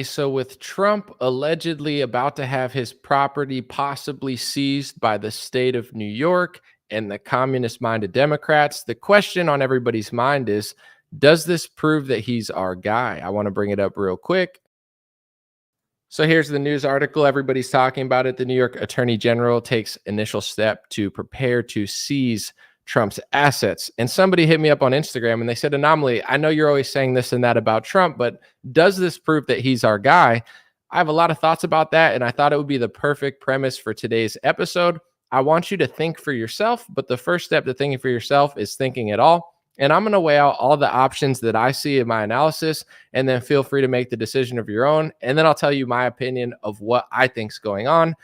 So, with Trump allegedly about to have his property possibly seized by the state of New York and the communist minded Democrats, the question on everybody's mind is, does this prove that he's our guy? I want to bring it up real quick. So here's the news article. Everybody's talking about it. The New York Attorney General takes initial step to prepare to seize Trump's assets. And somebody hit me up on Instagram and they said, Anomaly, I know you're always saying this and that about Trump, but does this prove that he's our guy? I have a lot of thoughts about that, and I thought it would be the perfect premise for today's episode. I want you to think for yourself, but the first step to thinking for yourself is thinking it all. And I'm going to weigh out all the options that I see in my analysis, and then feel free to make the decision of your own. And then I'll tell you my opinion of what I think's going on.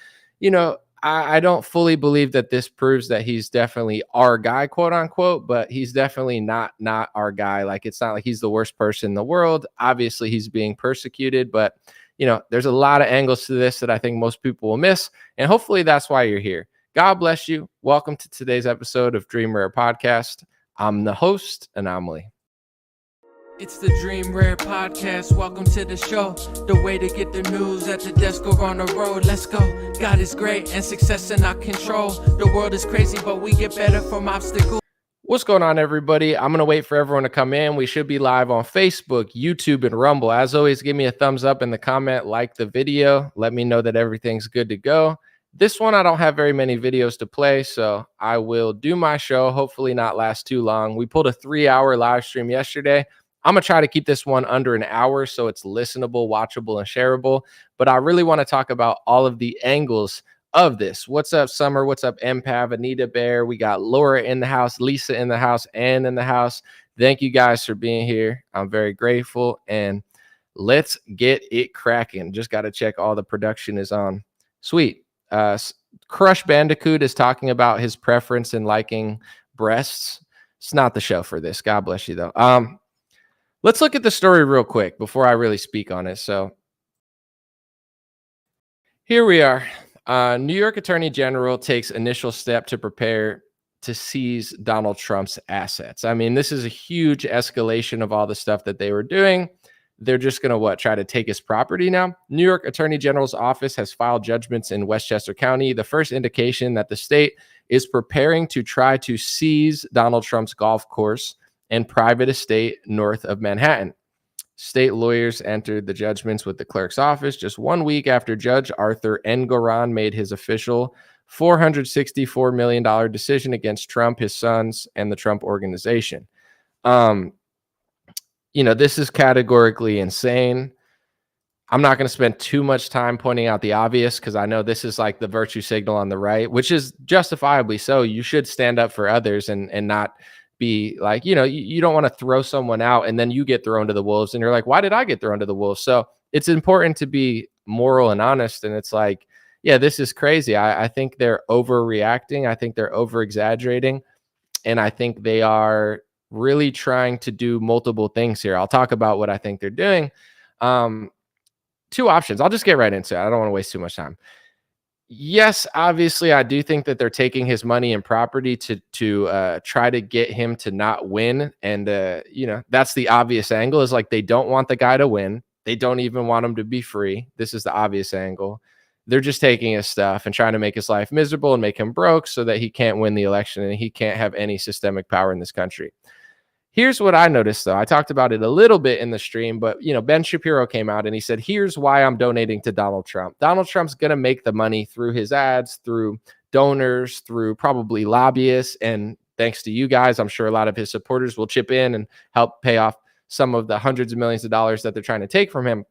I don't fully believe that this proves that he's definitely our guy, quote unquote, but he's definitely not our guy. Like, it's not like he's the worst person in the world. Obviously, he's being persecuted, but there's a lot of angles to this that I think most people will miss. And hopefully that's why you're here. God bless you. Welcome to today's episode of Dream Rare Podcast. I'm the host, Anomaly. It's the Dream Rare Podcast. Welcome to the show. The way to get the news at the desk or on the road. Let's go. God is great and success in our control. The world is crazy, but we get better from obstacles. What's going on, everybody? I'm going to wait for everyone to come in. We should be live on Facebook, YouTube, and Rumble. As always, give me a thumbs up in the comment, like the video. Let me know that everything's good to go. This one, I don't have very many videos to play, so I will do my show, hopefully not last too long. We pulled a 3-hour live stream yesterday. I'm going to try to keep this one under an hour so it's listenable, watchable, and shareable. But I really want to talk about all of the angles of this. What's up, Summer? What's up, Empav, Anita Bear? We got Laura in the house, Lisa in the house, Ann in the house. Thank you guys for being here. I'm very grateful. And let's get it cracking. Just got to check all the production is on. Sweet. Crush Bandicoot is talking about his preference in liking breasts. It's not the show for this. God bless you, though. Let's look at the story real quick before I really speak on it. So here we are. New York Attorney General takes initial step to prepare to seize Donald Trump's assets. I mean, this is a huge escalation of all the stuff that they were doing. They're just going to try to take his property now. New York Attorney General's office has filed judgments in Westchester County, the first indication that the state is preparing to try to seize Donald Trump's golf course and private estate north of Manhattan. State lawyers entered the judgments with the clerk's office just 1 week after Judge Arthur Engoron made his official $464 million decision against Trump, his sons, and the Trump organization. This is categorically insane. I'm not going to spend too much time pointing out the obvious because I know this is like the virtue signal on the right, which is justifiably so. You should stand up for others and not be like, you don't want to throw someone out and then you get thrown to the wolves and you're like, why did I get thrown to the wolves? So it's important to be moral and honest. And it's like, yeah, this is crazy. I think they're overreacting. I think they're over exaggerating. And I think they are really trying to do multiple things here. I'll talk about what I think they're doing. Two options. I'll just get right into it. I don't want to waste too much time. Yes, obviously, I do think that they're taking his money and property to try to get him to not win. And, that's the obvious angle, is like they don't want the guy to win. They don't even want him to be free. This is the obvious angle. They're just taking his stuff and trying to make his life miserable and make him broke so that he can't win the election and he can't have any systemic power in this country. Here's what I noticed, though. I talked about it a little bit in the stream, but, Ben Shapiro came out and he said, here's why I'm donating to Donald Trump. Donald Trump's going to make the money through his ads, through donors, through probably lobbyists. And thanks to you guys, I'm sure a lot of his supporters will chip in and help pay off some of the hundreds of millions of dollars that they're trying to take from him.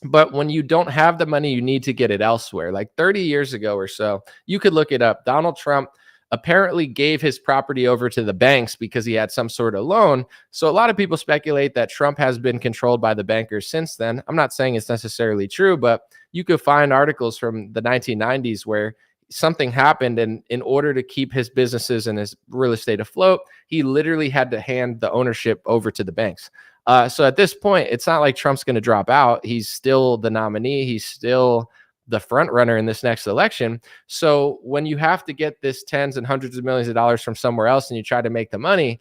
But when you don't have the money, you need to get it elsewhere. Like 30 years ago or so, you could look it up. Donald Trump apparently gave his property over to the banks because he had some sort of loan. So a lot of people speculate that Trump has been controlled by the bankers since then. I'm not saying it's necessarily true, but you could find articles from the 1990s where something happened, and in order to keep his businesses and his real estate afloat, he literally had to hand the ownership over to the banks. So at this point, it's not like Trump's going to drop out. He's still the nominee. He's still the front runner in this next election. So when you have to get this tens and hundreds of millions of dollars from somewhere else and you try to make the money,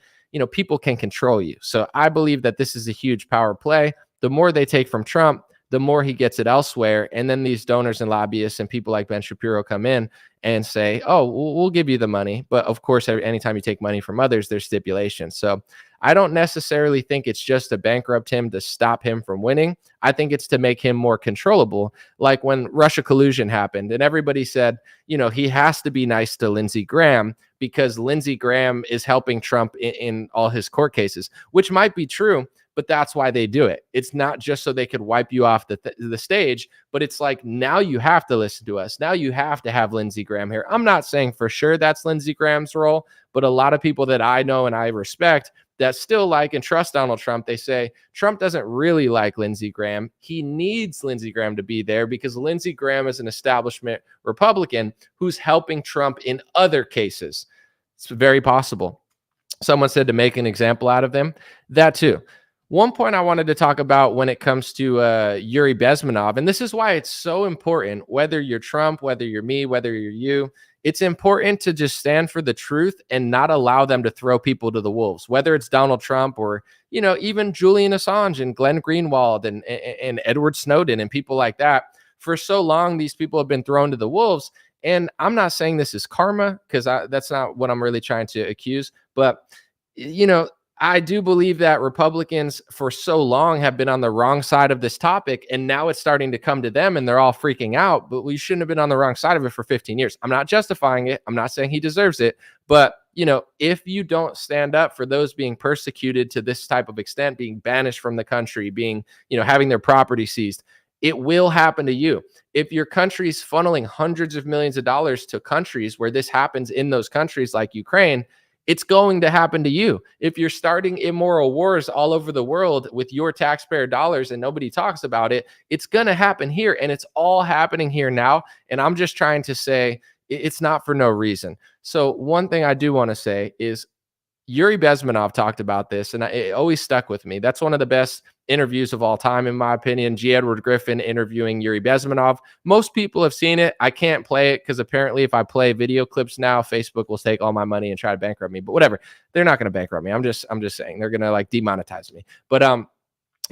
people can control you. So I believe that this is a huge power play. The more they take from Trump, the the more he gets it elsewhere. And then these donors and lobbyists and people like Ben Shapiro come in and say, oh, we'll give you the money. But of course, anytime you take money from others, there's stipulations. So I don't necessarily think it's just to bankrupt him to stop him from winning. I think it's to make him more controllable. Like when Russia collusion happened and everybody said, he has to be nice to Lindsey Graham because Lindsey Graham is helping Trump in all his court cases, which might be true, but that's why they do it. It's not just so they could wipe you off the stage, but it's like, now you have to listen to us. Now you have to have Lindsey Graham here. I'm not saying for sure that's Lindsey Graham's role, but a lot of people that I know and I respect that still like and trust Donald Trump, they say Trump doesn't really like Lindsey Graham. He needs Lindsey Graham to be there because Lindsey Graham is an establishment Republican who's helping Trump in other cases. It's very possible. Someone said to make an example out of them. That too. One point I wanted to talk about when it comes to Yuri Bezmenov, and this is why it's so important, whether you're Trump, whether you're me, whether you're you, it's important to just stand for the truth and not allow them to throw people to the wolves, whether it's Donald Trump or, even Julian Assange and Glenn Greenwald and Edward Snowden and people like that. For so long, these people have been thrown to the wolves. And I'm not saying this is karma because that's not what I'm really trying to accuse. But, I do believe that Republicans for so long have been on the wrong side of this topic, and now it's starting to come to them and they're all freaking out, but we shouldn't have been on the wrong side of it for 15 years. I'm not justifying it. I'm not saying he deserves it, but if you don't stand up for those being persecuted to this type of extent, being banished from the country, being, having their property seized, it will happen to you. If your country's funneling hundreds of millions of dollars to countries where this happens in those countries like Ukraine, it's going to happen to you. If you're starting immoral wars all over the world with your taxpayer dollars and nobody talks about it, it's going to happen here. And it's all happening here now. And I'm just trying to say it's not for no reason. So one thing I do want to say is Yuri Bezmenov talked about this, and it always stuck with me. That's one of the best interviews of all time, in my opinion. G. Edward Griffin interviewing Yuri Bezmenov. Most people have seen it. I can't play it because apparently if I play video clips now, Facebook will take all my money and try to bankrupt me. But whatever, they're not going to bankrupt me. I'm just saying they're going to like demonetize me. But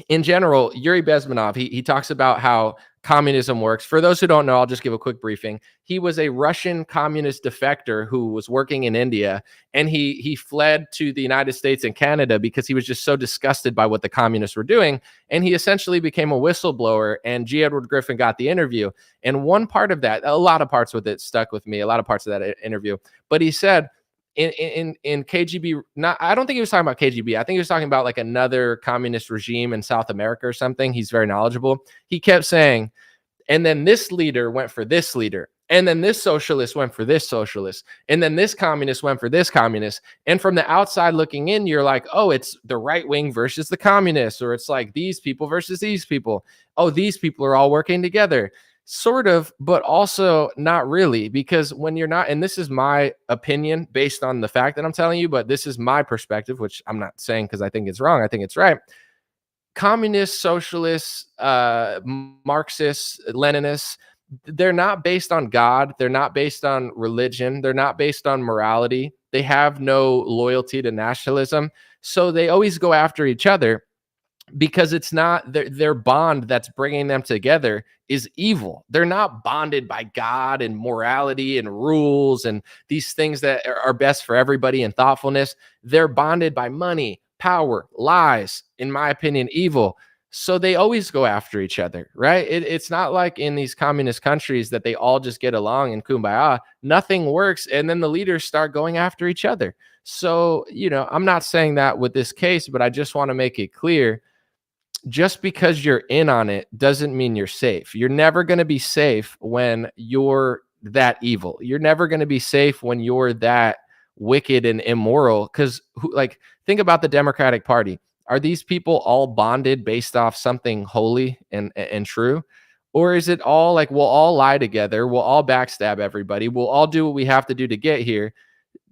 in general, Yuri Bezmenov, he talks about how communism works. For those who don't know, I'll just give a quick briefing. He was a Russian communist defector who was working in India, and he fled to the United States and Canada because he was just so disgusted by what the communists were doing. And he essentially became a whistleblower, and G. Edward Griffin got the interview. And one part of that, a lot of parts with it stuck with me, a lot of parts of that interview. But he said, in KGB, I don't think he was talking about KGB. I think he was talking about like another communist regime in South America or something. He's very knowledgeable. He kept saying, and then this leader went for this leader, and then this socialist went for this socialist, and then this communist went for this communist. And from the outside looking in, you're like, oh, it's the right wing versus the communists, or it's like these people versus these people. Oh, these people are all working together. Sort of, but also not really, because when you're not, and this is my opinion based on the fact that I'm telling you, but this is my perspective, which I'm not saying because I think it's wrong. I think it's right. Communists, socialists, Marxists, Leninists, they're not based on God. They're not based on religion. They're not based on morality. They have no loyalty to nationalism. So they always go after each other, because it's not their bond that's bringing them together is evil. They're not bonded by God and morality and rules and these things that are best for everybody and thoughtfulness. They're bonded by money, power, lies, in my opinion, evil. So they always go after each other, right? It's not like in these communist countries that they all just get along and kumbaya. Nothing works. And then the leaders start going after each other. So, I'm not saying that with this case, but I just want to make it clear. Just because you're in on it doesn't mean you're safe. You're never going to be safe when you're that evil. You're never going to be safe when you're that wicked and immoral. Because, think about the Democratic Party. Are these people all bonded based off something holy and true? Or is it all like, we'll all lie together, we'll all backstab everybody, we'll all do what we have to do to get here?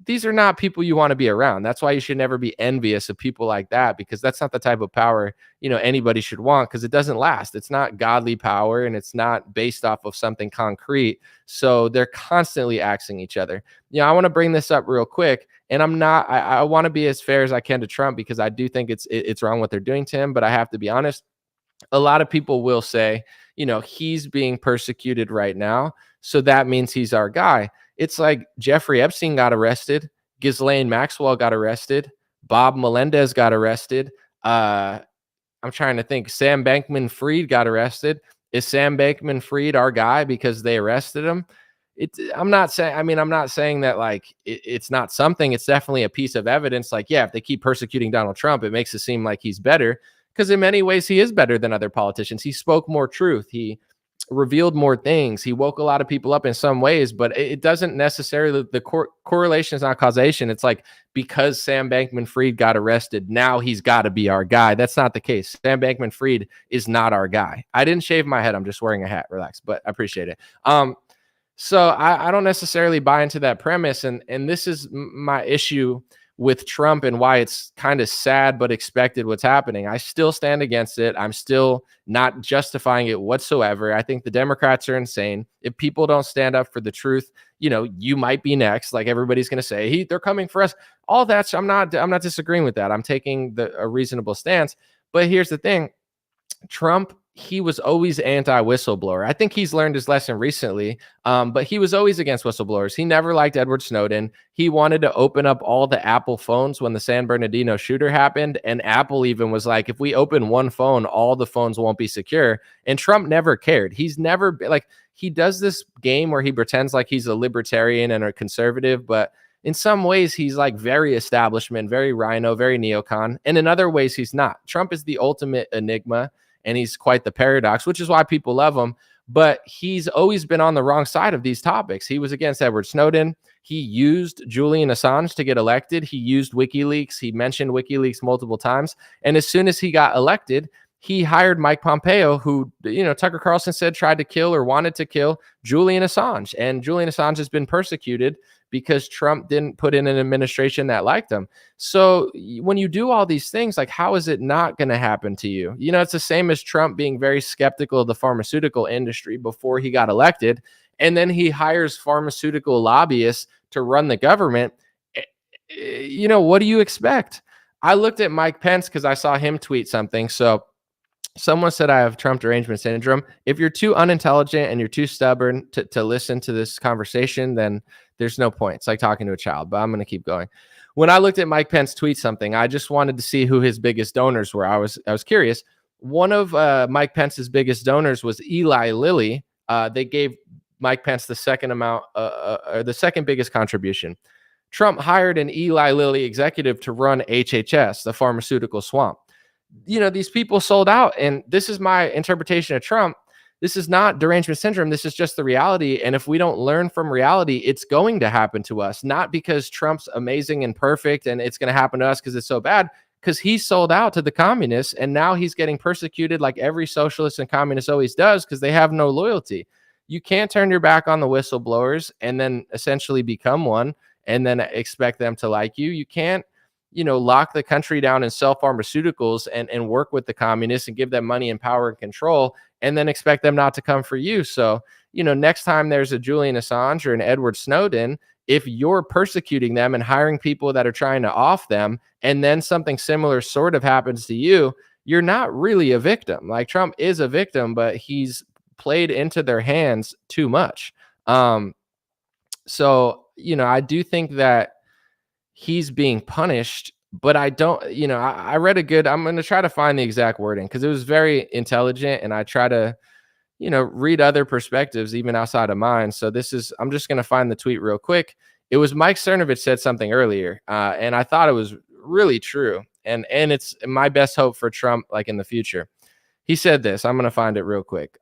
These are not people you want to be around. That's why you should never be envious of people like that, because that's not the type of power, anybody should want, because it doesn't last. It's not godly power, and it's not based off of something concrete. So they're constantly axing each other. I want to bring this up real quick, and I want to be as fair as I can to Trump, because I do think it's wrong what they're doing to him, but I have to be honest. a lot of people will say, he's being persecuted right now, so that means he's our guy. It's like Jeffrey Epstein got arrested, Ghislaine Maxwell got arrested, Bob Melendez got arrested. I'm trying to think. Sam Bankman-Fried got arrested. Is Sam Bankman-Fried our guy because they arrested him? I'm not saying. I mean, I'm not saying that like it's not something. It's definitely a piece of evidence. Like, yeah, if they keep persecuting Donald Trump, it makes it seem like he's better, because in many ways he is better than other politicians. He spoke more truth. He revealed more things. He woke a lot of people up in some ways, but it doesn't necessarily, the correlation is not causation. It's like, because Sam Bankman-Fried got arrested, now he's got to be our guy. That's not the case. Sam Bankman-Fried is not our guy. I didn't shave my head. I'm just wearing a hat. Relax, but I appreciate it. So I don't necessarily buy into that premise. And this is my issue with Trump and why it's kind of sad but expected what's happening. I still stand against it. I'm still not justifying it whatsoever. I think the Democrats are insane. If people don't stand up for the truth, you might be next. Like, everybody's going to say, they're coming for us. All that. I'm not disagreeing with that. I'm taking a reasonable stance. But here's the thing. Trump, he was always anti-whistleblower. I think he's learned his lesson recently, but he was always against whistleblowers. He never liked Edward Snowden. He wanted to open up all the Apple phones when the San Bernardino shooter happened, and Apple even was like, if we open one phone, all the phones won't be secure. And Trump never cared. He's never like, he does this game where he pretends like he's a libertarian and a conservative, but in some ways he's like very establishment, very rhino, very neocon, and in other ways he's not. Trump is the ultimate enigma, and he's quite the paradox, which is why people love him. But he's always been on the wrong side of these topics. He was against Edward Snowden. He used Julian Assange to get elected. He used WikiLeaks. He mentioned WikiLeaks multiple times. And as soon as he got elected, he hired Mike Pompeo, who, Tucker Carlson said tried to kill or wanted to kill Julian Assange. And Julian Assange has been persecuted because Trump didn't put in an administration that liked him. So when you do all these things, like, how is it not going to happen to you? It's the same as Trump being very skeptical of the pharmaceutical industry before he got elected. And then he hires pharmaceutical lobbyists to run the government. What do you expect? I looked at Mike Pence because I saw him tweet something. So someone said I have Trump derangement syndrome. If you're too unintelligent and you're too stubborn to listen to this conversation, then there's no point. It's like talking to a child, but I'm going to keep going. When I looked at Mike Pence tweet something, I just wanted to see who his biggest donors were. I was curious. One of Mike Pence's biggest donors was Eli Lilly. They gave Mike Pence the second amount, or the second biggest contribution. Trump hired an Eli Lilly executive to run HHS, the pharmaceutical swamp. These people sold out. And this is my interpretation of Trump. This is not derangement syndrome. This is just the reality. And if we don't learn from reality, it's going to happen to us, not because Trump's amazing and perfect and it's going to happen to us because it's so bad, because he sold out to the communists and now he's getting persecuted like every socialist and communist always does because they have no loyalty. You can't turn your back on the whistleblowers and then essentially become one and then expect them to like you. You can't, lock the country down and sell pharmaceuticals and work with the communists and give them money and power and control and then expect them not to come for you. So, next time there's a Julian Assange or an Edward Snowden, if you're persecuting them and hiring people that are trying to off them, and then something similar sort of happens to you, you're not really a victim. Like, Trump is a victim, but he's played into their hands too much. So, I do think that he's being punished, but I don't, I read I'm going to try to find the exact wording because it was very intelligent, and I try to, read other perspectives even outside of mine. So I'm just going to find the tweet real quick. It was Mike Cernovich said something earlier, and I thought it was really true. And it's my best hope for Trump, like, in the future. He said this, I'm going to find it real quick.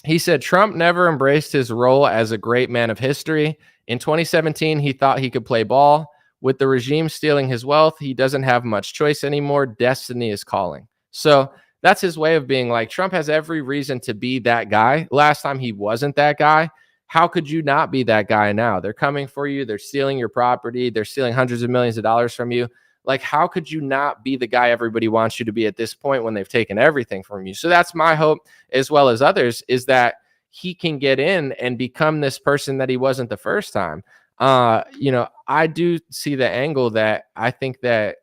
He said, Trump never embraced his role as a great man of history. In 2017, he thought he could play ball. With the regime stealing his wealth, he doesn't have much choice anymore. Destiny is calling. So that's his way of being like, Trump has every reason to be that guy. Last time he wasn't that guy. How could you not be that guy now? They're coming for you. They're stealing your property. They're stealing hundreds of millions of dollars from you. Like, how could you not be the guy everybody wants you to be at this point when they've taken everything from you? So that's my hope, as well as others, is that he can get in and become this person that he wasn't the first time. I do see the angle that I think that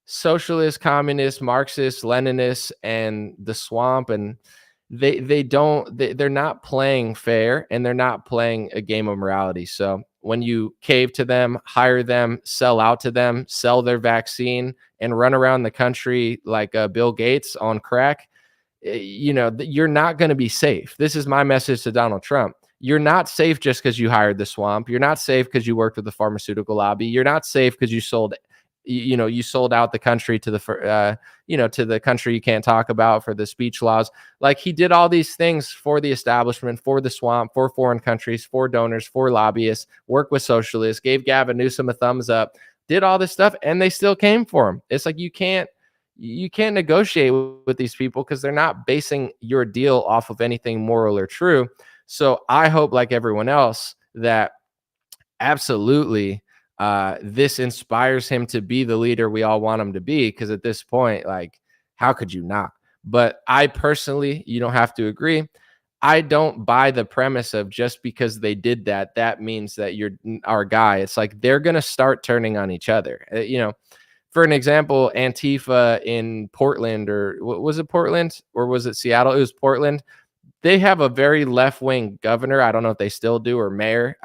socialists, communists, Marxists, Leninists, and the swamp, and they're not playing fair, and they're not playing a game of morality. So when you cave to them, hire them, sell out to them, sell their vaccine, and run around the country like Bill Gates on crack, you're not going to be safe. This is my message to Donald Trump. You're not safe just because you hired the swamp. You're not safe because you worked with the pharmaceutical lobby. You're not safe because you sold out the country to to the country you can't talk about for the speech laws. Like, he did all these things for the establishment, for the swamp, for foreign countries, for donors, for lobbyists, worked with socialists, gave Gavin Newsom a thumbs up, did all this stuff, and they still came for him. It's like you can't negotiate with these people because they're not basing your deal off of anything moral or true. So I hope, like everyone else, that absolutely this inspires him to be the leader we all want him to be, because at this point, like, how could you not? But I personally, you don't have to agree, I don't buy the premise of just because they did that, that means that you're our guy. It's like they're going to start turning on each other. For an example, Antifa in Portland, or was it Portland or was it Seattle? It was Portland. They have a very left-wing governor. I don't know if they still do, or mayor.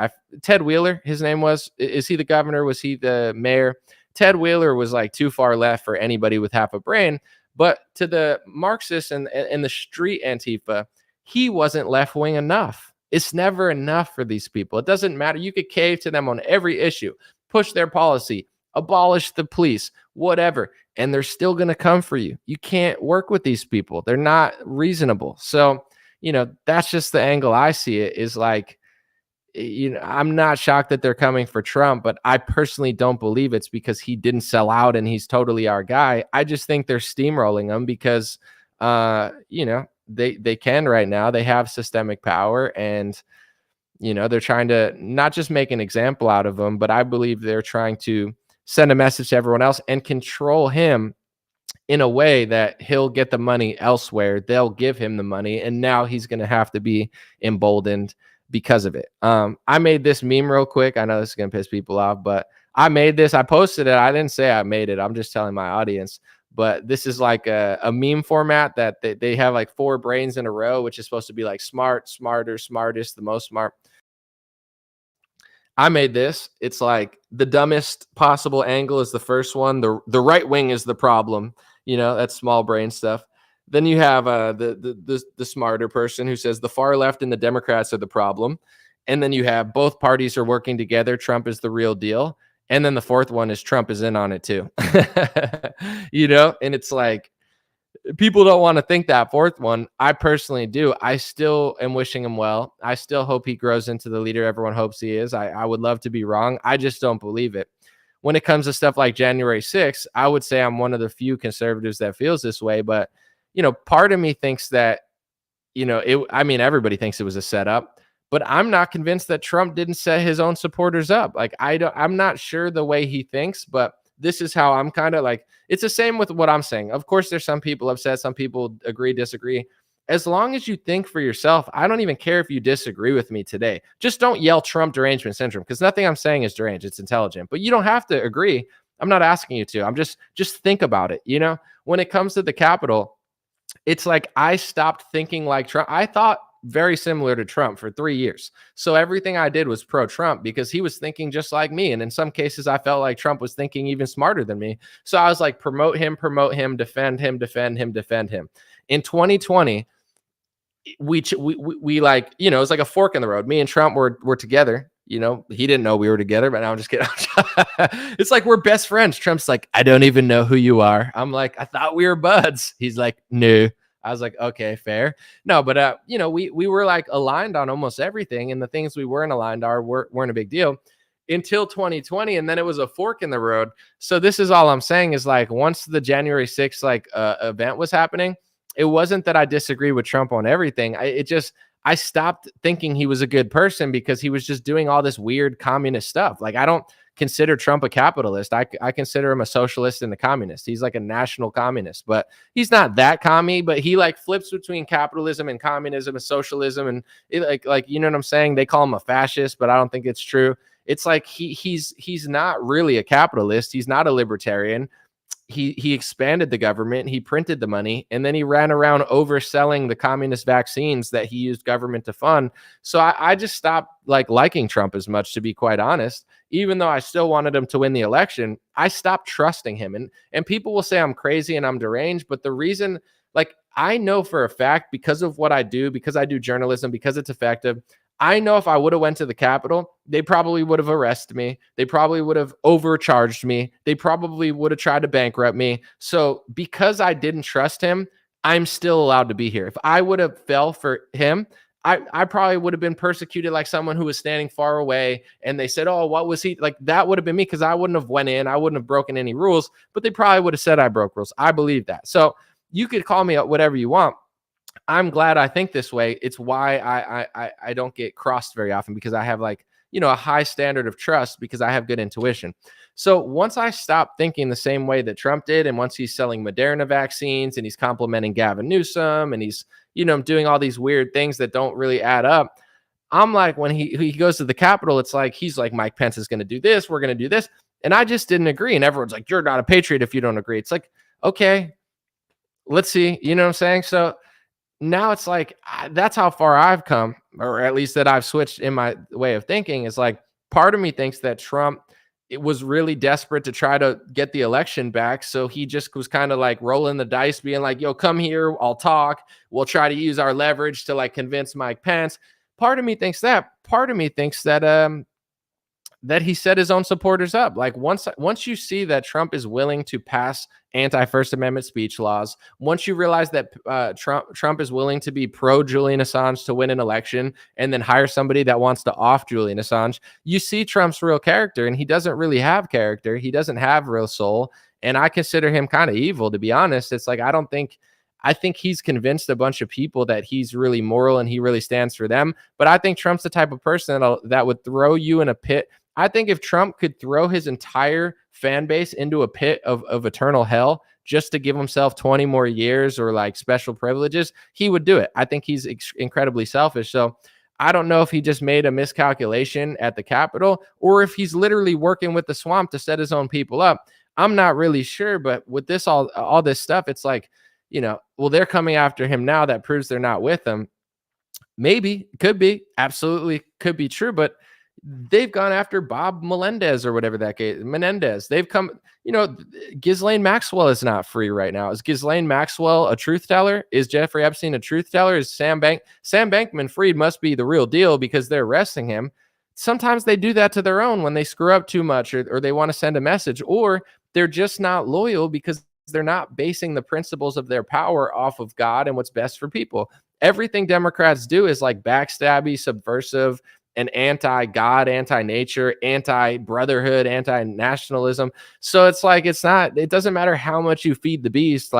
Ted Wheeler, his name was. Is he the governor? Was he the mayor? Ted Wheeler was like too far left for anybody with half a brain. But to the Marxists and the street Antifa, he wasn't left-wing enough. It's never enough for these people. It doesn't matter. You could cave to them on every issue, push their policy, abolish the police, whatever, and they're still going to come for you. You can't work with these people. They're not reasonable. So, that's just the angle I see it, is like, I'm not shocked that they're coming for Trump, but I personally don't believe it's because he didn't sell out and he's totally our guy. I just think they're steamrolling him because, they can right now. They have systemic power, and, they're trying to not just make an example out of him, but I believe they're trying to send a message to everyone else and control him in a way that he'll get the money elsewhere. They'll give him the money, and now he's going to have to be emboldened because of it. I made this meme real quick. I know this is going to piss people off, but I made this. I posted it. I didn't say I made it. I'm just telling my audience. But this is like a meme format that they have like 4 brains in a row, which is supposed to be like smart, smarter, smartest, the most smart. I made this. It's like the dumbest possible angle is the first one. The right wing is the problem. That's small brain stuff. Then you have the smarter person who says the far left and the Democrats are the problem. And then you have both parties are working together. Trump is the real deal. And then the fourth one is Trump is in on it too. And it's like, people don't want to think that fourth one. I personally do. I still am wishing him well. I still hope he grows into the leader everyone hopes he is. I would love to be wrong. I just don't believe it. When it comes to stuff like January 6th, I would say I'm one of the few conservatives that feels this way. But, part of me thinks that, everybody thinks it was a setup. But I'm not convinced that Trump didn't set his own supporters up. Like, I'm not sure the way he thinks, but this is how I'm kind of like, it's the same with what I'm saying. Of course, there's some people upset, some people agree, disagree. As long as you think for yourself, I don't even care if you disagree with me today. Just don't yell Trump derangement syndrome, because nothing I'm saying is deranged. It's intelligent. But you don't have to agree. I'm not asking you to. I'm just think about it. When it comes to the Capitol, it's like I stopped thinking like Trump. I thought very similar to Trump for 3 years. So everything I did was pro-Trump because he was thinking just like me. And in some cases, I felt like Trump was thinking even smarter than me. So I was like, promote him, defend him, defend him, defend him. In 2020, we like, it was like a fork in the road. Me and Trump were together. He didn't know we were together, but now I'm just kidding. It's like we're best friends. Trump's like, I don't even know who you are. I'm like, I thought we were buds. He's like, no. I was like, okay, fair. No, but we were like aligned on almost everything, and the things we weren't aligned on weren't a big deal until 2020, and then it was a fork in the road. So this is all I'm saying is, like, once the January 6th event was happening, it wasn't that I disagree with Trump on everything. I stopped thinking he was a good person because he was just doing all this weird communist stuff. Like, I don't consider Trump a capitalist. I consider him a socialist and a communist. He's like a national communist, but he's not that commie, but he like flips between capitalism and communism and socialism. And like, you know what I'm saying? They call him a fascist, but I don't think it's true. It's like he's not really a capitalist. He's not a libertarian. he expanded the government, he printed the money, and then he ran around overselling the communist vaccines that he used government to fund. So I just stopped liking Trump as much, to be quite honest. Even though I still wanted him to win the election, I stopped trusting him. And people will say I'm crazy and I'm deranged, but the reason, I know for a fact, because of what I do, because I do journalism, because it's effective, I know if I would have went to the Capitol, they probably would have arrested me. They probably would have overcharged me. They probably would have tried to bankrupt me. So because I didn't trust him, I'm still allowed to be here. If I would have fell for him, I probably would have been persecuted like someone who was standing far away. And they said, oh, what was he like? That would have been me, because I wouldn't have went in. I wouldn't have broken any rules, but they probably would have said I broke rules. I believe that. So you could call me whatever you want. I'm glad I think this way. It's why I don't get crossed very often, because I have a high standard of trust, because I have good intuition. So once I stopped thinking the same way that Trump did, and once he's selling Moderna vaccines and he's complimenting Gavin Newsom and he's doing all these weird things that don't really add up, I'm like, when he goes to the Capitol, it's like he's like, Mike Pence is going to do this, we're going to do this, and I just didn't agree. And everyone's like, you're not a patriot if you don't agree. It's like, okay, let's see. You know what I'm saying? So now it's like, that's how far I've come, or at least that I've switched in my way of thinking. Is like, part of me thinks that Trump, it was really desperate to try to get the election back. So he just was kind of like rolling the dice, being like, yo, come here, I'll talk. We'll try to use our leverage to convince Mike Pence. Part of me thinks that. Part of me thinks that he set his own supporters up. Like once you see that Trump is willing to pass anti-First Amendment speech laws, once you realize that Trump is willing to be pro Julian Assange to win an election, and then hire somebody that wants to off Julian Assange, you see Trump's real character, and he doesn't really have character. He doesn't have real soul, and I consider him kind of evil, to be honest. It's like, I think he's convinced a bunch of people that he's really moral and he really stands for them. But I think Trump's the type of person that would throw you in a pit. I think if Trump could throw his entire fan base into a pit of eternal hell just to give himself 20 more years or special privileges, he would do it. I think he's incredibly selfish. So I don't know if he just made a miscalculation at the Capitol, or if he's literally working with the swamp to set his own people up. I'm not really sure, but with this all this stuff, it's like, well, they're coming after him now. That proves they're not with him. Maybe, could be, absolutely could be true, but they've gone after Bob Melendez or whatever that case, Menendez. They've come, Ghislaine Maxwell is not free right now. Is Ghislaine Maxwell a truth teller? Is Jeffrey Epstein a truth teller? Is Sam Bankman-Fried must be the real deal, because they're arresting him. Sometimes they do that to their own when they screw up too much, or they want to send a message, or they're just not loyal because they're not basing the principles of their power off of God and what's best for people. Everything Democrats do is backstabby, subversive, and anti-God, anti-nature, anti-brotherhood, anti-nationalism. So it's like, it doesn't matter how much you feed the beast.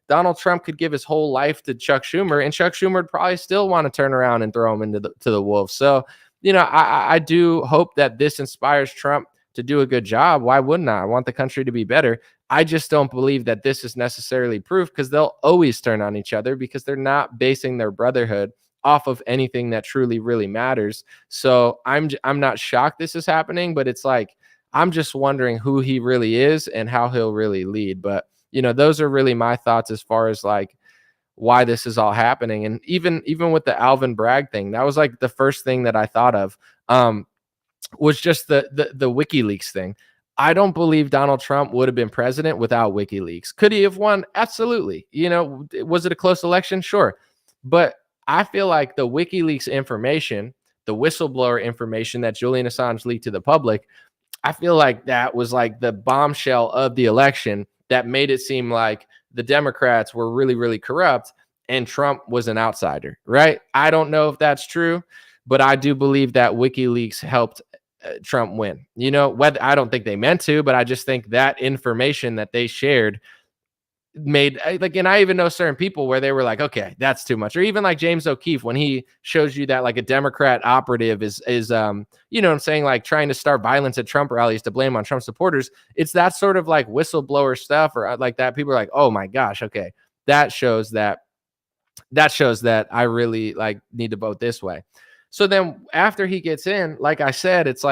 Donald Trump could give his whole life to Chuck Schumer, and Chuck Schumer would probably still want to turn around and throw him into the wolves. So, I do hope that this inspires Trump to do a good job. Why wouldn't I? I want the country to be better. I just don't believe that this is necessarily proof, because they'll always turn on each other, because they're not basing their brotherhood off of anything that truly, really matters. So I'm not shocked this is happening, but it's like, I'm just wondering who he really is and how he'll really lead. But, those are really my thoughts as far as why this is all happening. And even with the Alvin Bragg thing, that was the first thing that I thought of, was just the WikiLeaks thing. I don't believe Donald Trump would have been president without WikiLeaks. Could he have won? Absolutely. Was it a close election? Sure. But I feel like the WikiLeaks information, the whistleblower information that Julian Assange leaked to the public, I feel like that was the bombshell of the election that made it seem like the Democrats were really, really corrupt and Trump was an outsider, right? I don't know if that's true, but I do believe that WikiLeaks helped Trump win. Whether I don't think they meant to, but I just think that information that they shared made and I even know certain people where they were like, okay, that's too much. Or even James O'Keefe, when he shows you that a Democrat operative is I'm saying, trying to start violence at Trump rallies to blame on Trump supporters. It's that sort of whistleblower stuff or that. People are like, oh my gosh, okay, that shows that I really need to vote this way. So then after he gets in, like I said, it's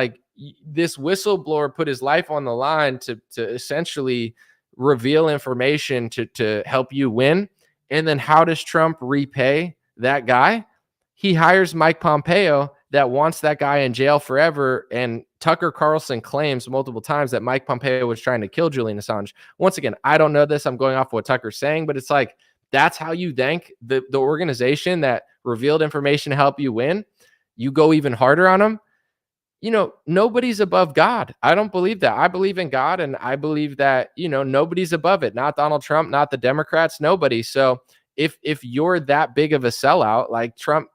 this whistleblower put his life on the line to essentially reveal information to help you win. And then how does Trump repay that guy? He hires Mike Pompeo that wants that guy in jail forever. And Tucker Carlson claims multiple times that Mike Pompeo was trying to kill Julian Assange. Once again, I don't know this. I'm going off what Tucker's saying, but it's like, that's how you thank the organization that revealed information to help you win. You go even harder on them. Nobody's above God. I don't believe that. I believe in God, and I believe that, nobody's above it. Not Donald Trump, not the Democrats, nobody. So if you're that big of a sellout, like Trump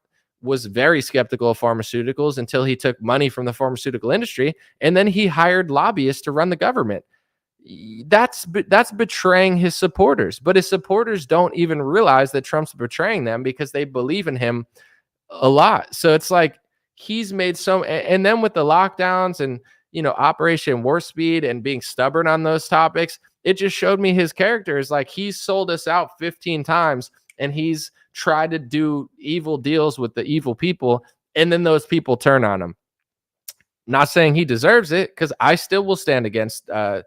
was very skeptical of pharmaceuticals until he took money from the pharmaceutical industry, and then he hired lobbyists to run the government. That's betraying his supporters. But his supporters don't even realize that Trump's betraying them because they believe in him a lot. So it's like he's made and then with the lockdowns and Operation Warp Speed and being stubborn on those topics, it just showed me his character is like he's sold us out 15 times and he's tried to do evil deals with the evil people, and then those people turn on him. Not saying he deserves it, because I still will stand against the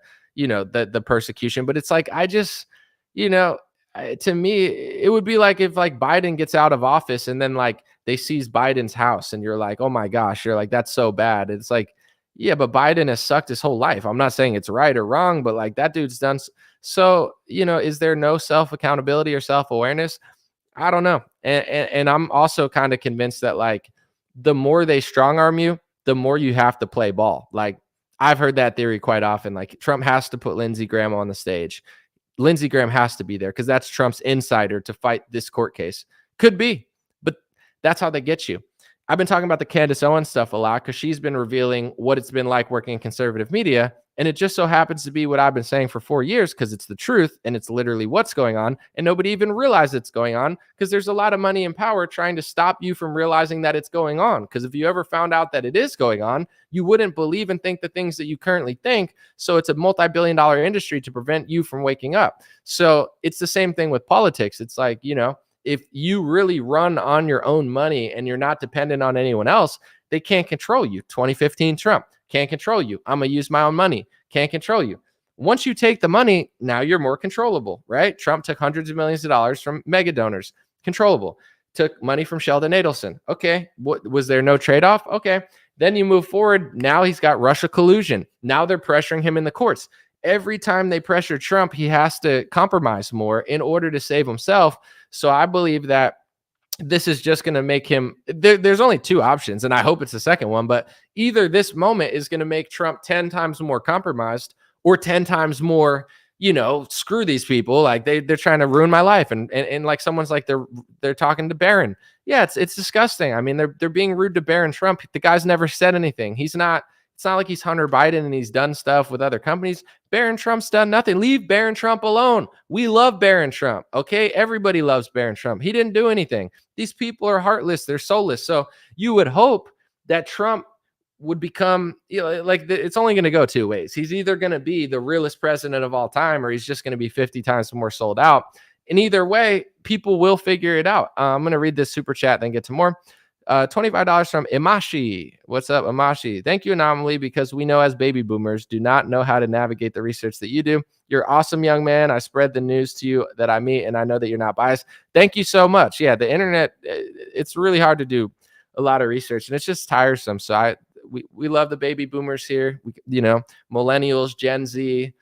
persecution, but it's like I just to me it would be like if like Biden gets out of office and then like they seize Biden's house and you're like, oh my gosh, you're like, that's so bad. It's like, yeah, but Biden has sucked his whole life. I'm not saying it's right or wrong, but like that dude's done so, is there no self accountability or self awareness? I don't know. And I'm also kind of convinced that like the more they strong arm you, the more you have to play ball. Like I've heard that theory quite often. Like Trump has to put Lindsey Graham on the stage. Lindsey Graham has to be there because that's Trump's insider to fight this court case. Could be, but that's how they get you. I've been talking about the Candace Owens stuff a lot because she's been revealing what it's been like working in conservative media. And it just so happens to be what I've been saying for 4 years because it's the truth and it's literally what's going on. And nobody even realizes it's going on because there's a lot of money and power trying to stop you from realizing that it's going on. Because if you ever found out that it is going on, you wouldn't believe and think the things that you currently think. So it's a multi-billion-dollar industry to prevent you from waking up. So it's the same thing with politics. It's like, if you really run on your own money and you're not dependent on anyone else, they can't control you. 2015 Trump can't control you. I'm going to use my own money. Can't control you. Once you take the money, now you're more controllable, right? Trump took hundreds of millions of dollars from mega donors. Controllable. Took money from Sheldon Adelson. Okay. What was there no trade-off? Okay. Then you move forward. Now he's got Russia collusion. Now they're pressuring him in the courts. Every time they pressure Trump, he has to compromise more in order to save himself. So I believe that this is just going to make him there's only two options, and I hope it's the second one, but either this moment is going to make Trump 10 times more compromised or 10 times more, screw these people. Like they're trying to ruin my life. And like someone's like, they're talking to Barron. Yeah, it's disgusting. I mean, they're being rude to Barron Trump. The guy's never said anything. It's not like he's Hunter Biden and he's done stuff with other companies. Barron Trump's done nothing. Leave Barron Trump alone. We love Barron Trump. Okay. Everybody loves Barron Trump. He didn't do anything. These people are heartless. They're soulless. So you would hope that Trump would become, it's only going to go two ways. He's either going to be the realest president of all time, or he's just going to be 50 times more sold out. And either way, people will figure it out. I'm going to read this super chat, then get to more. $25 from Imashi. What's up, Imashi? Thank you, Anomaly, because we know as baby boomers do not know how to navigate the research that you do. You're awesome, young man. I spread the news to you that I meet, and I know that you're not biased. Thank you so much. Yeah, the internet, it's really hard to do a lot of research, and it's just tiresome. So we love the baby boomers here. Millennials, Gen Z.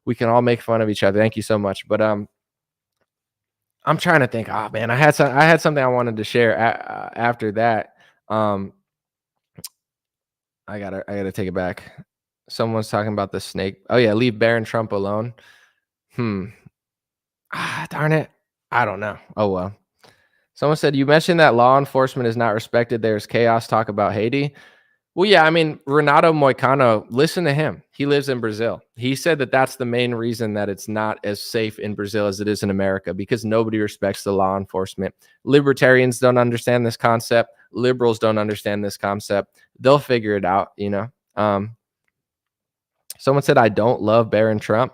We can all make fun of each other. Thank you so much. But I'm trying to think. Oh man, I had something I wanted to share after that. I gotta take it back. Someone's talking about the snake. Oh yeah, leave Barron Trump alone. Darn it. I don't know. Oh well. Someone said you mentioned that law enforcement is not respected. There's chaos. Talk about Haiti. Well, yeah, I mean, Renato Moicano, listen to him. He lives in Brazil. He said that that's the main reason that it's not as safe in Brazil as it is in America, because nobody respects the law enforcement. Libertarians don't understand this concept. Liberals don't understand this concept. They'll figure it out, Someone said, I don't love Barron Trump.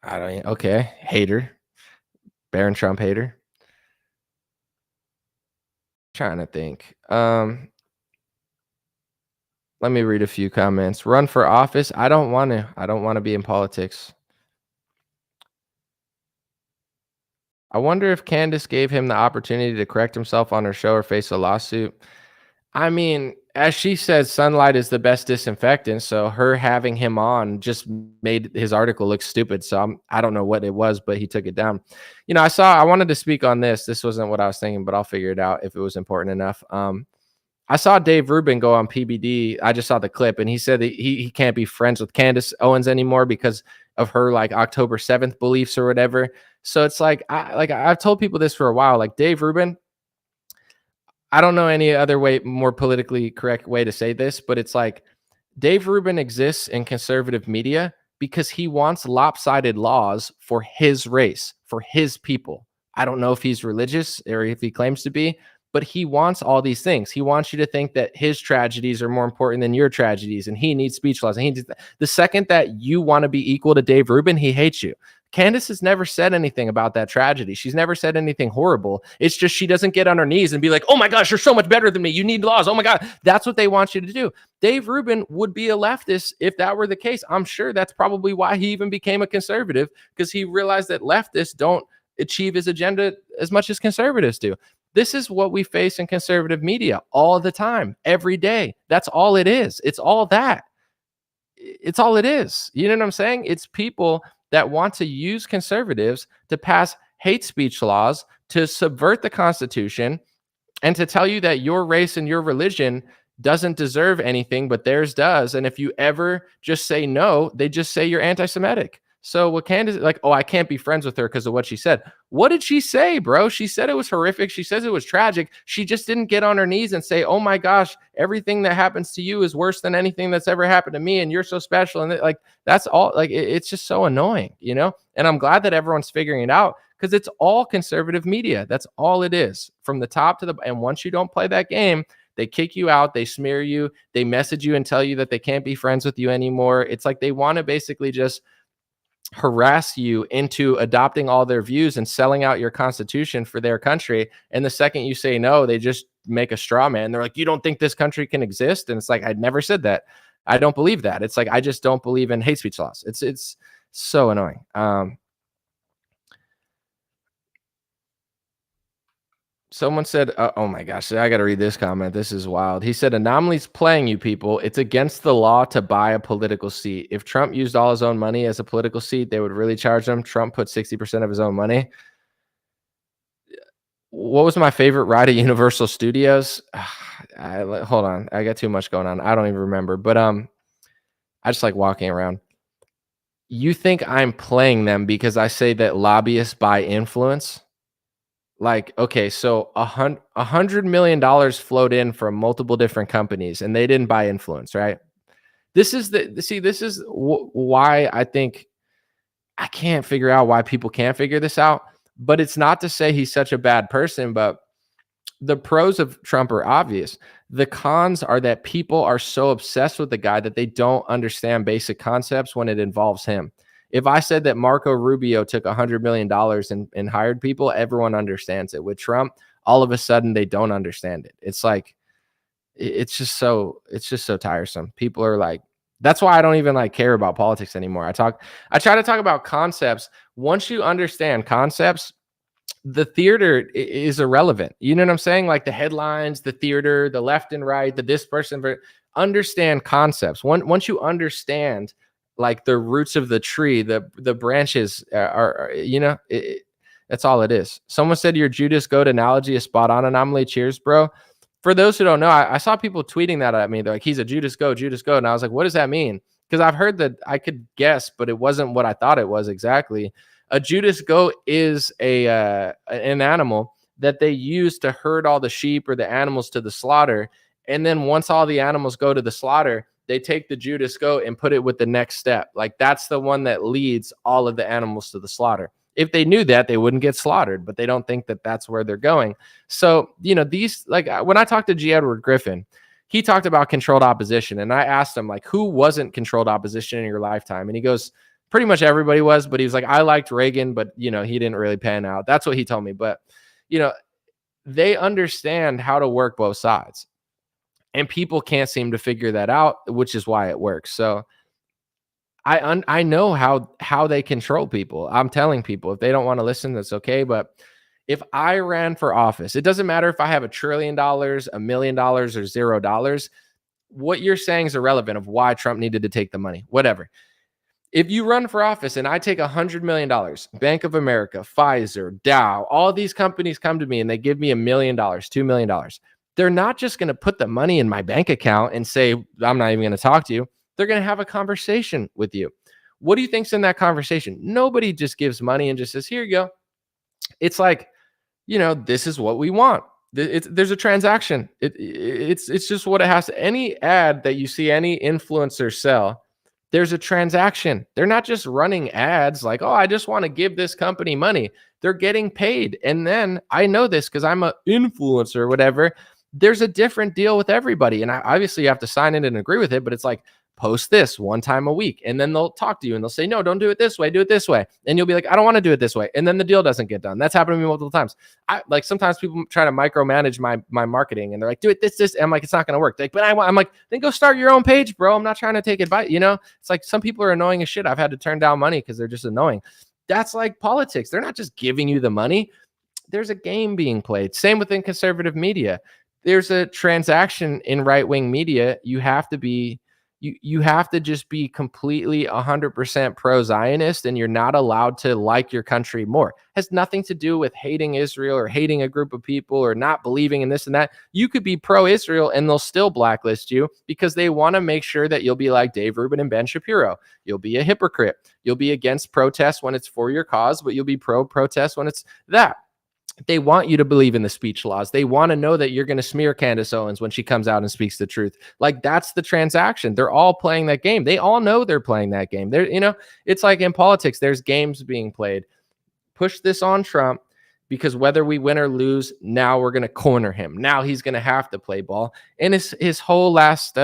I don't, okay, hater. Barron Trump hater. Trying to think. Let me read a few comments. Run for office. I don't want to be in politics. I wonder if Candace gave him the opportunity to correct himself on her show or face a lawsuit. I mean, as she says, sunlight is the best disinfectant. So her having him on just made his article look stupid. So I don't know what it was, but he took it down. I wanted to speak on this. This wasn't what I was thinking, but I'll figure it out if it was important enough. I saw Dave Rubin go on PBD. I just saw the clip, and he said that he can't be friends with Candace Owens anymore because of her like October 7th beliefs or whatever. So it's like I've told people this for a while. Like Dave Rubin, I don't know any other way, more politically correct way to say this, but it's like Dave Rubin exists in conservative media because he wants lopsided laws for his race, for his people. I don't know if he's religious or if he claims to be, but he wants all these things. He wants you to think that his tragedies are more important than your tragedies, and he needs speech laws. And the second that you want to be equal to Dave Rubin, he hates you. Candace has never said anything about that tragedy. She's never said anything horrible. It's just she doesn't get on her knees and be like, oh my gosh, you're so much better than me. You need laws. Oh my God. That's what they want you to do. Dave Rubin would be a leftist if that were the case. I'm sure that's probably why he even became a conservative, because he realized that leftists don't achieve his agenda as much as conservatives do. This is what we face in conservative media all the time, every day. That's all it is. It's all that. It's all it is. You know what I'm saying? It's people that want to use conservatives to pass hate speech laws, to subvert the Constitution, and to tell you that your race and your religion doesn't deserve anything, but theirs does. And if you ever just say no, they just say you're anti-Semitic. So what Candace, like, oh, I can't be friends with her because of what she said. What did she say, bro? She said it was horrific. She says it was tragic. She just didn't get on her knees and say, oh my gosh, everything that happens to you is worse than anything that's ever happened to me, and you're so special. And like, that's all. Like, it's just so annoying, you know? And I'm glad that everyone's figuring it out, because it's all conservative media. That's all it is, from the top to the, and once you don't play that game, they kick you out, they smear you, they message you and tell you that they can't be friends with you anymore. It's like they want to basically just harass you into adopting all their views and selling out your constitution for their country. And the second you say no, they just make a straw man. They're like, you don't think this country can exist? And it's like, I never said that. I don't believe that. It's like, I just don't believe in hate speech laws. It's so annoying. Someone said, oh my gosh, I got to read this comment. This is wild. He said, Anomaly's playing you people. It's against the law to buy a political seat. If Trump used all his own money as a political seat, they would really charge him. Trump put 60% of his own money. What was my favorite ride at Universal Studios? Hold on. I got too much going on. I don't even remember. But I just like walking around. You think I'm playing them because I say that lobbyists buy influence? Like, okay, so $100 million flowed in from multiple different companies, and they didn't buy influence, right? This is why I think I can't figure out why people can't figure this out. But it's not to say he's such a bad person, but the pros of Trump are obvious. The cons are that people are so obsessed with the guy that they don't understand basic concepts when it involves him. If I said that Marco Rubio took $100 million and hired people, everyone understands it. With Trump, all of a sudden they don't understand it. It's like, it's just so tiresome. People are like, that's why I don't even like care about politics anymore. I try to talk about concepts. Once you understand concepts, the theater is irrelevant. You know what I'm saying? Like the headlines, the theater, the left and right, the this person, understand concepts. Once you understand like the roots of the tree, the branches are you know, that's all it is. Someone said your Judas Goat analogy is spot on. Anomaly, cheers, bro. For those who don't know, I saw people tweeting that at me. They're like, he's a Judas Goat. And I was like, what does that mean? Because I've heard that, I could guess, but it wasn't what I thought it was exactly. A Judas goat is an animal that they use to herd all the sheep or the animals to the slaughter. And then once all the animals go to the slaughter, they take the Judas goat and put it with the next step. Like that's the one that leads all of the animals to the slaughter. If they knew that, they wouldn't get slaughtered, but they don't think that that's where they're going. So, you know, these, like when I talked to G. Edward Griffin, he talked about controlled opposition. And I asked him, like, who wasn't controlled opposition in your lifetime? And he goes, pretty much everybody was, but he was like, I liked Reagan, but, you know, he didn't really pan out. That's what he told me. But, you know, they understand how to work both sides. And people can't seem to figure that out, which is why it works. So I know how they control people. I'm telling people if they don't want to listen, that's okay. But if I ran for office, it doesn't matter if I have $1 trillion, $1 million, or $0. What you're saying is irrelevant of why Trump needed to take the money, whatever. If you run for office and I take $100 million, Bank of America, Pfizer, Dow, all these companies come to me and they give me $1 million, $2 million. They're not just going to put the money in my bank account and say, I'm not even going to talk to you. They're going to have a conversation with you. What do you think's in that conversation? Nobody just gives money and just says, here you go. It's like, this is what we want. There's a transaction. It's just what it has to. Any ad that you see any influencer sell, there's a transaction. They're not just running ads like, oh, I just want to give this company money. They're getting paid. And then I know this because I'm an influencer or whatever. There's a different deal with everybody. And obviously you have to sign in and agree with it, but it's like, post this one time a week. And then they'll talk to you and they'll say, no, don't do it this way. Do it this way. And you'll be like, I don't want to do it this way. And then the deal doesn't get done. That's happened to me multiple times. Sometimes people try to micromanage my marketing and they're like, do it this. And I'm like, it's not going to work. Like, but I'm like, then go start your own page, bro. I'm not trying to take advice. It's like some people are annoying as shit. I've had to turn down money because they're just annoying. That's like politics. They're not just giving you the money. There's a game being played. Same within conservative media. There's a transaction in right-wing media. You have to just be completely 100% pro-Zionist, and you're not allowed to like your country more. It has nothing to do with hating Israel or hating a group of people or not believing in this and that. You could be pro-Israel and they'll still blacklist you because they want to make sure that you'll be like Dave Rubin and Ben Shapiro. You'll be a hypocrite. You'll be against protests when it's for your cause, but you'll be pro-protest when it's that. They want you to believe in the speech laws. They want to know that you're going to smear Candace Owens when she comes out and speaks the truth. Like, that's the transaction. They're all playing that game. They all know they're playing that game. It's like in politics, there's games being played. Push this on Trump because whether we win or lose, now we're going to corner him. Now he's going to have to play ball. And his whole last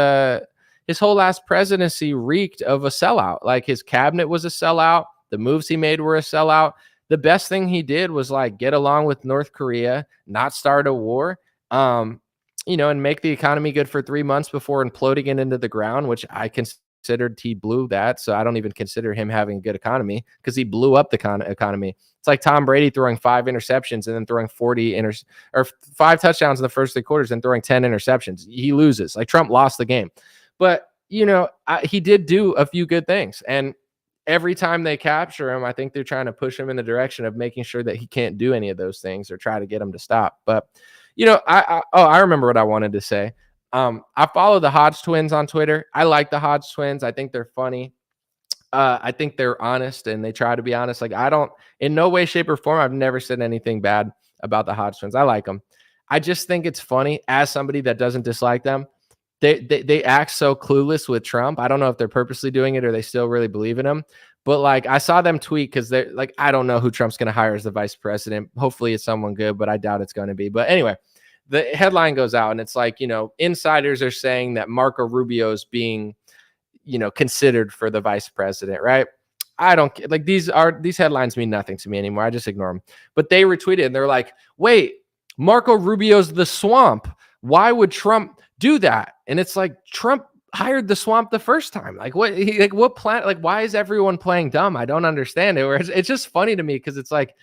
presidency reeked of a sellout. Like, his cabinet was a sellout. The moves he made were a sellout. The best thing he did was like get along with North Korea, not start a war, and make the economy good for 3 months before imploding it into the ground, which I considered he blew that. So I don't even consider him having a good economy because he blew up the economy. It's like Tom Brady throwing 5 interceptions and then throwing 5 touchdowns in the first 3 quarters and throwing 10 interceptions. He loses. Like, Trump lost the game. But, he did do a few good things. And every time they capture him, I think they're trying to push him in the direction of making sure that he can't do any of those things or try to get him to stop. But, I remember what I wanted to say. I follow the Hodge twins on Twitter. I like the Hodge twins. I think they're funny. I think they're honest and they try to be honest. Like, in no way, shape, or form, I've never said anything bad about the Hodge twins. I like them. I just think it's funny as somebody that doesn't dislike them. They act so clueless with Trump. I don't know if they're purposely doing it or they still really believe in him. But like, I saw them tweet because they're like, I don't know who Trump's going to hire as the vice president. Hopefully it's someone good, but I doubt it's going to be. But anyway, the headline goes out and it's like, insiders are saying that Marco Rubio is being, considered for the vice president, right? I don't like these headlines mean nothing to me anymore. I just ignore them. But they retweeted and they're like, wait, Marco Rubio's the swamp. Why would Trump do that? And it's like, Trump hired the swamp the first time. Like, what plan? Like, why is everyone playing dumb? I don't understand it. Whereas it's just funny to me because it's like,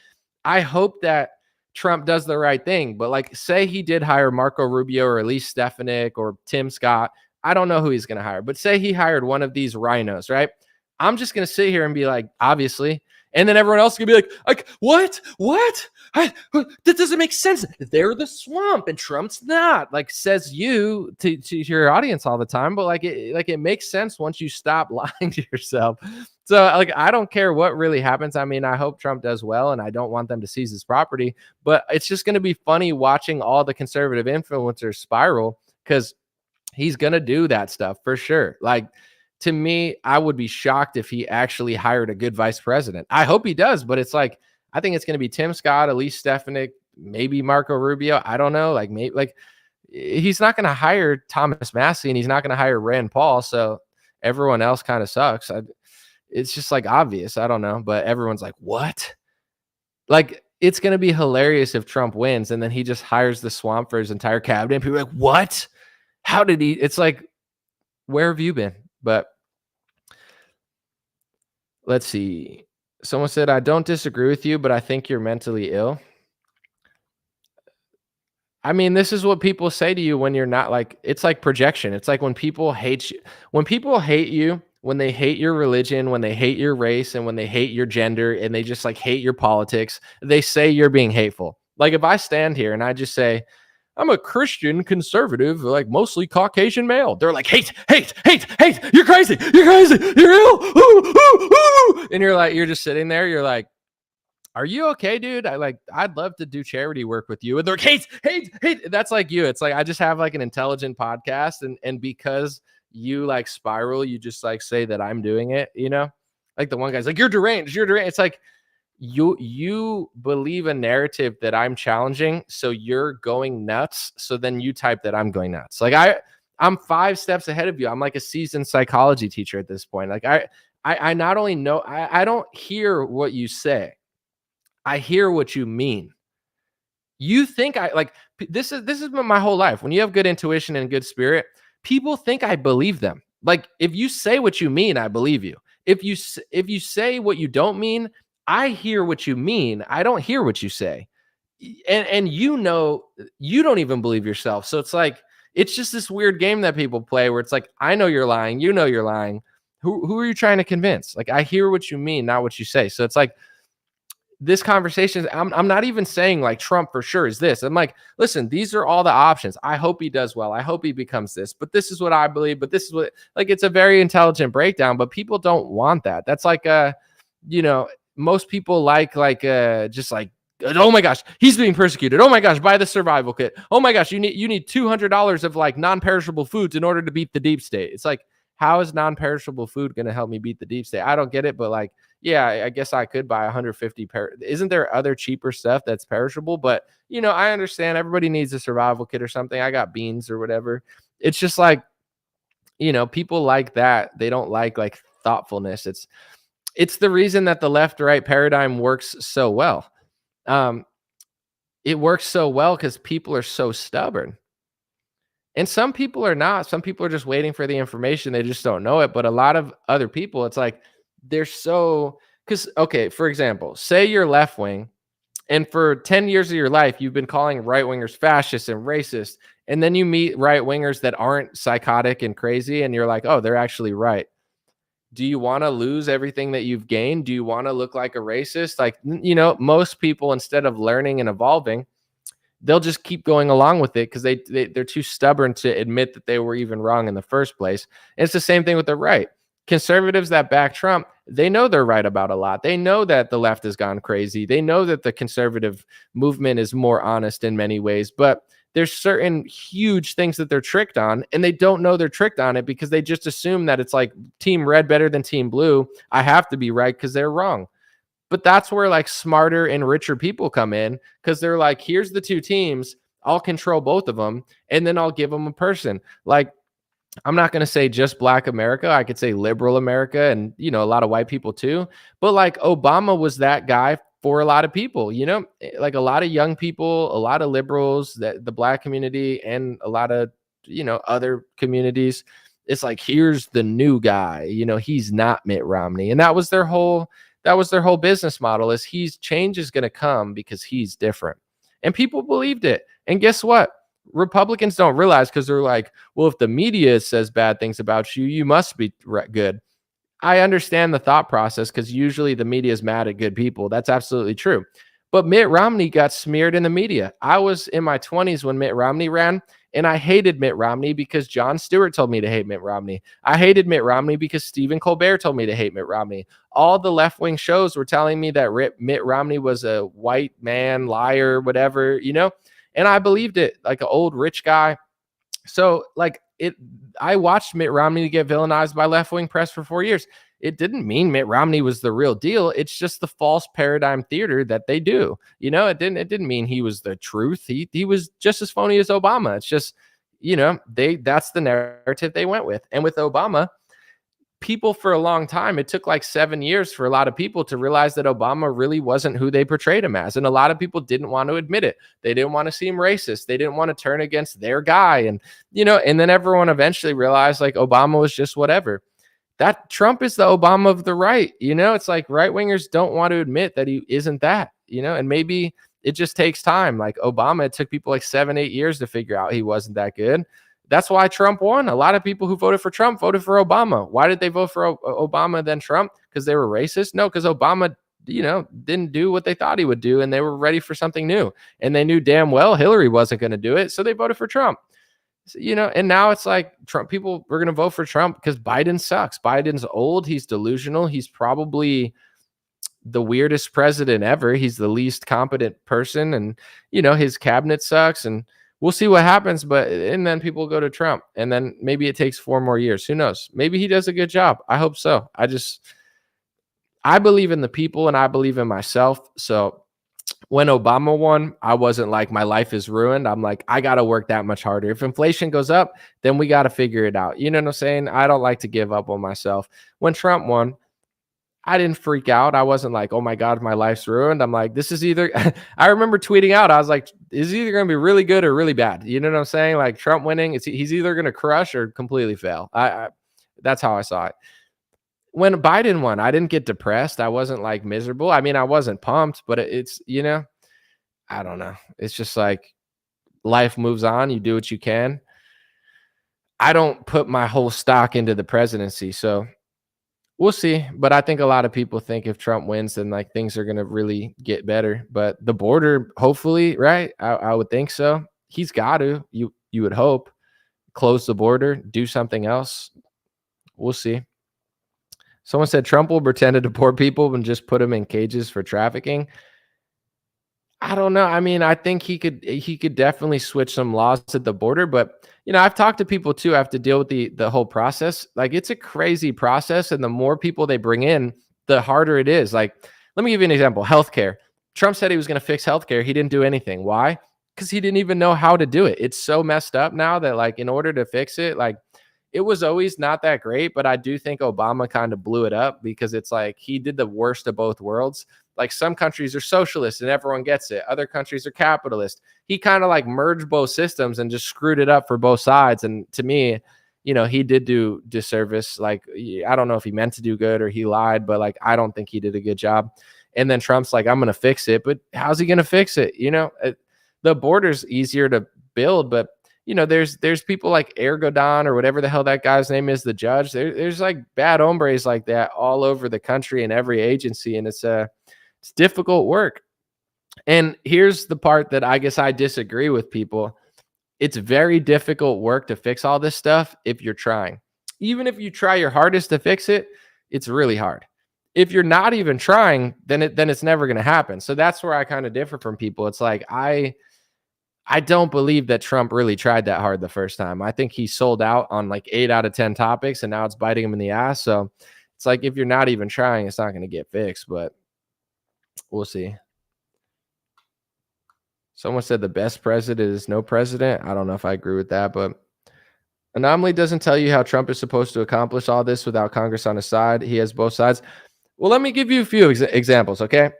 I hope that Trump does the right thing. But like, say he did hire Marco Rubio or Elise Stefanik or Tim Scott. I don't know who he's going to hire, but say he hired one of these rhinos, right? I'm just going to sit here and be like, obviously. And then everyone else is going to be like, what? That doesn't make sense. They're the swamp and Trump's not. Like, says you to your audience all the time. But it makes sense once you stop lying to yourself. So like, I don't care what really happens. I mean, I hope Trump does well and I don't want them to seize his property. But it's just going to be funny watching all the conservative influencers spiral because he's going to do that stuff for sure. Like, to me, I would be shocked if he actually hired a good vice president. I hope he does, but it's like, I think it's going to be Tim Scott, Elise Stefanik, maybe Marco Rubio. I don't know. Like, maybe he's not going to hire Thomas Massie and he's not going to hire Rand Paul. So everyone else kind of sucks. It's just like obvious. I don't know, but everyone's like, what? Like, it's going to be hilarious if Trump wins and then he just hires the swamp for his entire cabinet. People are like, what? How did he? It's like, where have you been? But Let's see. Someone said, I don't disagree with you, but I think you're mentally ill. I mean, this is what people say to you when you're not like, it's like projection. It's like when people hate you, when they hate your religion, when they hate your race, and when they hate your gender, and they just like hate your politics, they say you're being hateful. Like if I stand here and I just say, I'm a Christian conservative, like mostly Caucasian male. They're like, hate, hate, hate, hate. You're crazy. You're crazy. You're ill. Ooh, ooh, ooh. And you're like, you're just sitting there. You're like, are you okay, dude? I'd love to do charity work with you. And they're like, hate, hate, hate. That's like you. It's like, I just have like an intelligent podcast. And because you like spiral, you just like say that I'm doing it, you know? Like the one guy's like, you're deranged. You're deranged. It's like, you believe a narrative that I'm challenging, so you're going nuts. So then you type that I'm going nuts. Like I'm 5 steps ahead of you. I'm like a seasoned psychology teacher at this point. Like I not only know, I don't hear what you say. I hear what you mean. You think I like this is my whole life. When you have good intuition and good spirit, people think I believe them. Like if you say what you mean, I believe you. If you say what you don't mean, I hear what you mean. I don't hear what you say. And you know you don't even believe yourself. So it's like it's just this weird game that people play where it's like I know you're lying, you know you're lying. Who are you trying to convince? Like I hear what you mean, not what you say. So it's like this conversation, I'm not even saying like Trump for sure is this. I'm like, listen, these are all the options. I hope he does well. I hope he becomes this, but this is what I believe. But this is what, like, it's a very intelligent breakdown, but people don't want that. That's like, most people just like, oh my gosh, he's being persecuted. Oh my gosh, buy the survival kit. Oh my gosh, you need $200 of like non-perishable foods in order to beat the deep state. It's like, how is non-perishable food going to help me beat the deep state? I don't get it, but like, yeah, I guess I could buy 150 Isn't there other cheaper stuff that's perishable? But I understand everybody needs a survival kit or something. I got beans or whatever. It's just like, people like that. They don't like thoughtfulness. It's the reason that the left-right paradigm works so well. It works so well because people are so stubborn. And some people are not. Some people are just waiting for the information. They just don't know it. But a lot of other people, it's like they're so because, okay, for example, say you're left wing and for 10 years of your life, you've been calling right wingers fascist and racist. And then you meet right wingers that aren't psychotic and crazy. And you're like, oh, they're actually right. Do you want to lose everything that you've gained? Do you want to look like a racist? Like, most people, instead of learning and evolving, they'll just keep going along with it because they're too stubborn to admit that they were even wrong in the first place. And it's the same thing with the right. Conservatives that back Trump, they know they're right about a lot. They know that the left has gone crazy. They know that the conservative movement is more honest in many ways, but there's certain huge things that they're tricked on, and they don't know they're tricked on it because they just assume that it's like team red better than team blue. I have to be right because they're wrong. But that's where like smarter and richer people come in because they're like, here's the 2 teams. I'll control both of them. And then I'll give them a person. Like, I'm not going to say just Black America. I could say liberal America and, a lot of white people too. But like Obama was that guy for a lot of people, like a lot of young people, a lot of liberals, that the Black community and a lot of, other communities. It's like, here's the new guy, he's not Mitt Romney. And that was their whole business model is change is going to come because he's different. And people believed it. And guess what? Republicans don't realize because they're like, well, if the media says bad things about you, you must be good. I understand the thought process because usually the media is mad at good people. That's absolutely true. But Mitt Romney got smeared in the media. I was in my 20s when Mitt Romney ran, and I hated Mitt Romney because Jon Stewart told me to hate Mitt Romney. I hated Mitt Romney because Stephen Colbert told me to hate Mitt Romney. All the left-wing shows were telling me that Mitt Romney was a white man, liar, whatever, and I believed it, like an old rich guy. So like I watched Mitt Romney get villainized by left-wing press for 4 years. It didn't mean Mitt Romney was the real deal. It's just the false paradigm theater that they do. It didn't mean he was the truth. He was just as phony as Obama. It's just, that's the narrative they went with. And with Obama, people for a long time, it took like 7 years for a lot of people to realize that Obama really wasn't who they portrayed him as. And a lot of people didn't want to admit it. They didn't want to seem racist. They didn't want to turn against their guy. And, and then everyone eventually realized like Obama was just whatever. that Trump is the Obama of the right. It's like right wingers don't want to admit that he isn't that, and maybe it just takes time. Like Obama, it took people like 7, 8 years to figure out he wasn't that good. That's why Trump won. A lot of people who voted for Trump voted for Obama. Why did they vote for Obama than Trump? Because they were racist? No, because Obama, didn't do what they thought he would do, and they were ready for something new. And they knew damn well Hillary wasn't going to do it, so they voted for Trump. And now it's like Trump people were going to vote for Trump because Biden sucks. Biden's old. He's delusional. He's probably the weirdest president ever. He's the least competent person, and his cabinet sucks, and we'll see what happens. And then people go to Trump, and then maybe it takes 4 more years. Who knows? Maybe he does a good job. I hope so. I believe in the people, and I believe in myself. So when Obama won, I wasn't like, my life is ruined. I'm like, I got to work that much harder. If inflation goes up, then we got to figure it out. You know what I'm saying? I don't like to give up on myself. When Trump won, I didn't freak out. I wasn't like, oh my God, my life's ruined. I'm like, this is either, I remember tweeting out, I was like, is either going to be really good or really bad. You know what I'm saying? Like Trump winning, he's either going to crush or completely fail. That's how I saw it. When Biden won, I didn't get depressed. I wasn't like miserable. I mean, I wasn't pumped, but it's, I don't know. It's just like life moves on. You do what you can. I don't put my whole stock into the presidency. So we'll see. But I think a lot of people think if Trump wins, then like things are going to really get better. But the border, hopefully, right? I would think so. He's got to, you would hope, close the border, do something else. We'll see. Someone said Trump will pretend to deport people and just put them in cages for trafficking. I don't know. I mean, I think he could definitely switch some laws at the border, but I've talked to people too. I have to deal with the whole process. Like it's a crazy process, and the more people they bring in, the harder it is. Like, let me give you an example. Healthcare. Trump said he was going to fix healthcare. He didn't do anything. Why? Because he didn't even know how to do it. It's so messed up now that like in order to fix it, like it was always not that great, but I do think Obama kind of blew it up because it's like he did the worst of both worlds. Like some countries are socialist and everyone gets it. Other countries are capitalist. He kind of like merged both systems and just screwed it up for both sides. And to me, he did do disservice. Like, I don't know if he meant to do good or he lied, but like, I don't think he did a good job. And then Trump's like, I'm going to fix it. But how's he going to fix it? The border's easier to build, but there's people like Ergodon or whatever the hell that guy's name is, the judge. There's like bad hombres like that all over the country in every agency, and it's difficult work. And here's the part that I guess I disagree with people. It's very difficult work to fix all this stuff if you're trying. Even if you try your hardest to fix it, it's really hard. If you're not even trying, then it's never going to happen. So that's where I kind of differ from people. It's like I don't believe that Trump really tried that hard the first time. I think he sold out on like 8 out of 10 topics, and now it's biting him in the ass. So it's like, if you're not even trying, it's not going to get fixed, but we'll see. Someone said the best president is no president. I don't know if I agree with that, but Anomaly doesn't tell you how Trump is supposed to accomplish all this without Congress on his side. He has both sides. Well, let me give you a few examples, okay?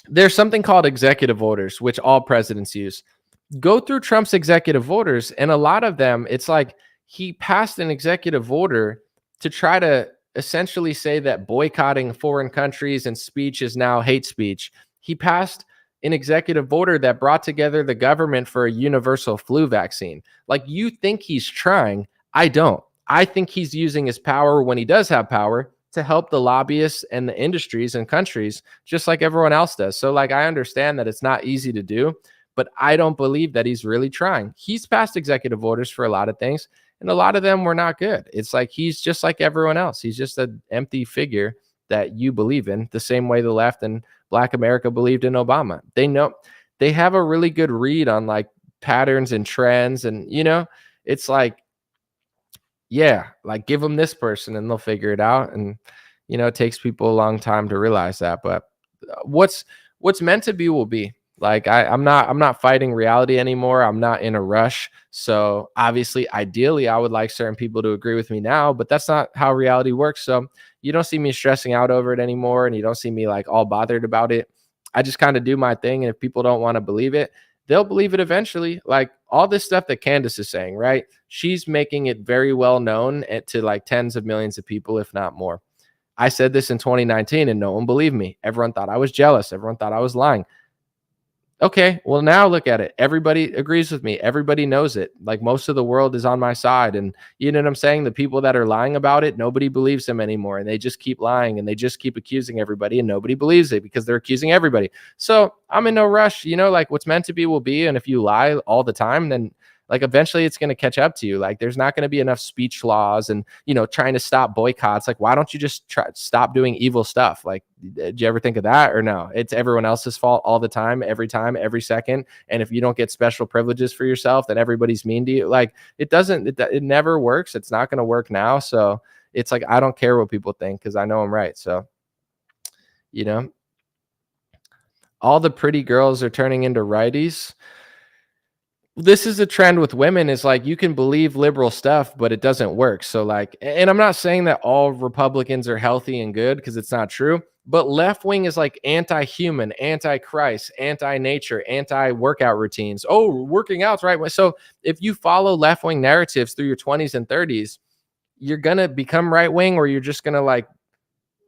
There's something called executive orders, which all presidents use. Go through Trump's executive orders, and a lot of them, it's like he passed an executive order to try to essentially say that boycotting foreign countries and speech is now hate speech. He passed an executive order that brought together the government for a universal flu vaccine. Like, you think he's trying. I don't. I think he's using his power when he does have power to help the lobbyists and the industries and countries, just like everyone else does. So like, I understand that it's not easy to do, but I don't believe that he's really trying. He's passed executive orders for a lot of things, and a lot of them were not good. It's like he's just like everyone else. He's just an empty figure that you believe in, the same way the left and Black America believed in Obama. They know, they have a really good read on like patterns and trends, and it's like, yeah, like give them this person and they'll figure it out. And it takes people a long time to realize that. But what's meant to be will be. Like I'm not fighting reality anymore. I'm not in a rush. So obviously, ideally, I would like certain people to agree with me now, but that's not how reality works. So you don't see me stressing out over it anymore, and you don't see me like all bothered about it. I just kind of do my thing, and if people don't want to believe it, they'll believe it eventually. Like all this stuff that Candace is saying, right? She's making it very well known to like tens of millions of people, if not more. I said this in 2019 and no one believed me. Everyone thought I was jealous. Everyone thought I was lying. Okay, well, now look at it. Everybody agrees with me. Everybody knows it. Like, most of the world is on my side. And you know what I'm saying? The people that are lying about it, nobody believes them anymore. And they just keep lying and they just keep accusing everybody, and nobody believes it because they're accusing everybody. So I'm in no rush. You know, like, what's meant to be will be. And if you lie all the time, then like eventually it's going to catch up to you. Like, there's not going to be enough speech laws and, you know, trying to stop boycotts. Like, why don't you just stop doing evil stuff? Like, did you ever think of that? Or no, it's everyone else's fault all the time, every second. And if you don't get special privileges for yourself, then everybody's mean to you. Like, it never works. It's not going to work now. So it's like, I don't care what people think because I know I'm right. So, you know, all the pretty girls are turning into righties. This is a trend with women, is like, you can believe liberal stuff, but it doesn't work. So like, and I'm not saying that all Republicans are healthy and good, because it's not true, but left wing is like anti-human, anti-Christ, anti-nature, anti-workout routines. Oh, working out's right. So if you follow left wing narratives through your 20s and 30s, you're going to become right wing, or you're just going to like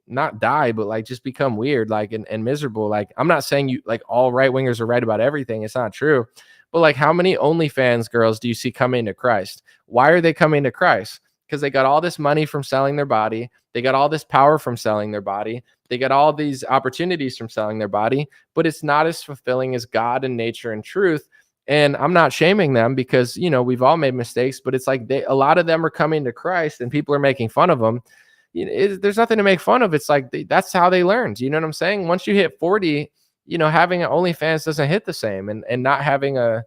not die, but like just become weird, like, and miserable. Like, I'm not saying you like all right wingers are right about everything. It's not true. But like, how many OnlyFans girls do you see coming to Christ? Why are they coming to Christ? Because they got all this money from selling their body. They got all this power from selling their body. They got all these opportunities from selling their body, but it's not as fulfilling as God and nature and truth. And I'm not shaming them, because, you know, we've all made mistakes, but it's like a lot of them are coming to Christ and people are making fun of them. You know, there's nothing to make fun of. It's like, that's how they learned. You know what I'm saying? Once you hit 40, you know, having an OnlyFans doesn't hit the same, and not having a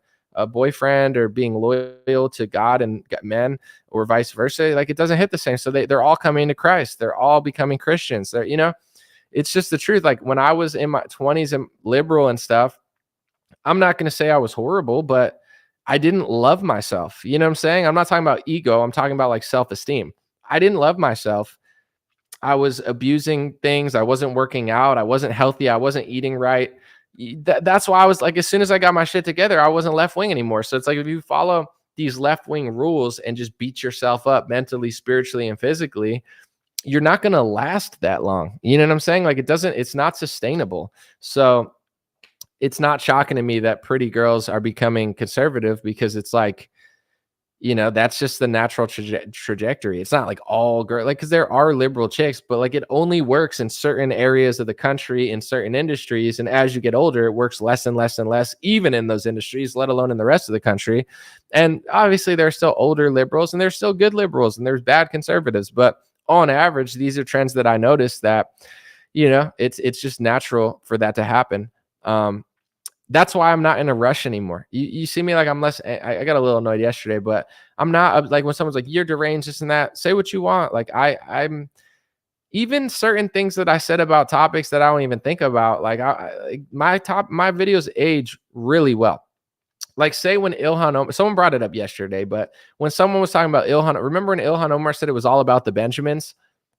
boyfriend or being loyal to God and men, or vice versa, like, it doesn't hit the same. So they're all coming to Christ. They're all becoming Christians. You know, it's just the truth. Like, when I was in my 20s and liberal and stuff, I'm not going to say I was horrible, but I didn't love myself. You know what I'm saying? I'm not talking about ego. I'm talking about like self-esteem. I didn't love myself. I was abusing things. I wasn't working out. I wasn't healthy. I wasn't eating right. That's why I was like, as soon as I got my shit together, I wasn't left wing anymore. So it's like, if you follow these left wing rules and just beat yourself up mentally, spiritually, and physically, you're not going to last that long. You know what I'm saying? Like, it's not sustainable. So it's not shocking to me that pretty girls are becoming conservative, because it's like, you know, that's just the natural trajectory. It's not like all girl, like, because there are liberal chicks, but like, it only works in certain areas of the country, in certain industries. And as you get older, it works less and less and less, even in those industries, let alone in the rest of the country. And obviously there are still older liberals, and there's still good liberals, and there's bad conservatives. But on average, these are trends that I noticed that, you know, it's just natural for that to happen. That's why I'm not in a rush anymore. You see me, like, I'm less, I got a little annoyed yesterday, but I'm not like, when someone's like, you're deranged, this and that, say what you want. Like, I'm even certain things that I said about topics that I don't even think about. Like, my videos age really well. Like, say when Ilhan Omar, someone brought it up yesterday, but when someone was talking about Ilhan, remember when Ilhan Omar said it was all about the Benjamins?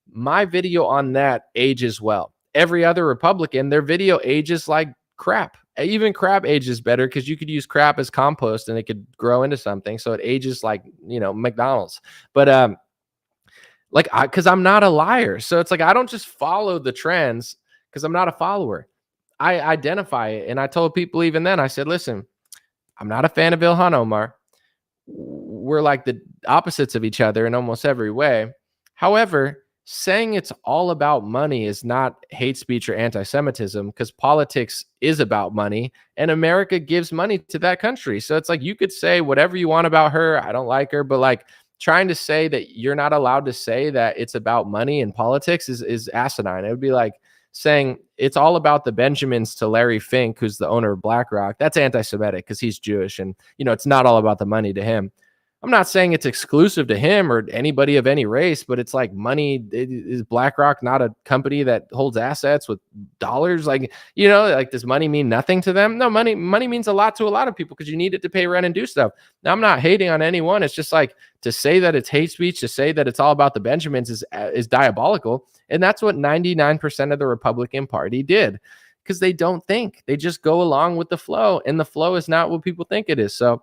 My video on that ages well. Every other Republican, their video ages like crap. Even crap ages better, because you could use crap as compost and it could grow into something. So it ages like, you know, McDonald's. But like, because I'm not a liar. So it's like, I don't just follow the trends because I'm not a follower. I identify it. And I told people even then, I said, listen, I'm not a fan of Ilhan Omar. We're like the opposites of each other in almost every way. However, saying it's all about money is not hate speech or anti-Semitism, because politics is about money, and America gives money to that country. So it's like, you could say whatever you want about her. I don't like her, but like, trying to say that you're not allowed to say that it's about money in politics is asinine. It would be like saying it's all about the Benjamins to Larry Fink, who's the owner of BlackRock. That's anti-Semitic, because he's Jewish, and, you know, it's not all about the money to him. I'm not saying it's exclusive to him or anybody of any race, but it's like, money, is BlackRock not a company that holds assets with dollars? Like, you know, like, does money mean nothing to them? No, money means a lot to a lot of people, because you need it to pay rent and do stuff. Now, I'm not hating on anyone. It's just like, to say that it's hate speech, to say that it's all about the Benjamins is diabolical. And that's what 99% of the Republican Party did, because they don't think. They just go along with the flow, and the flow is not what people think it is. So,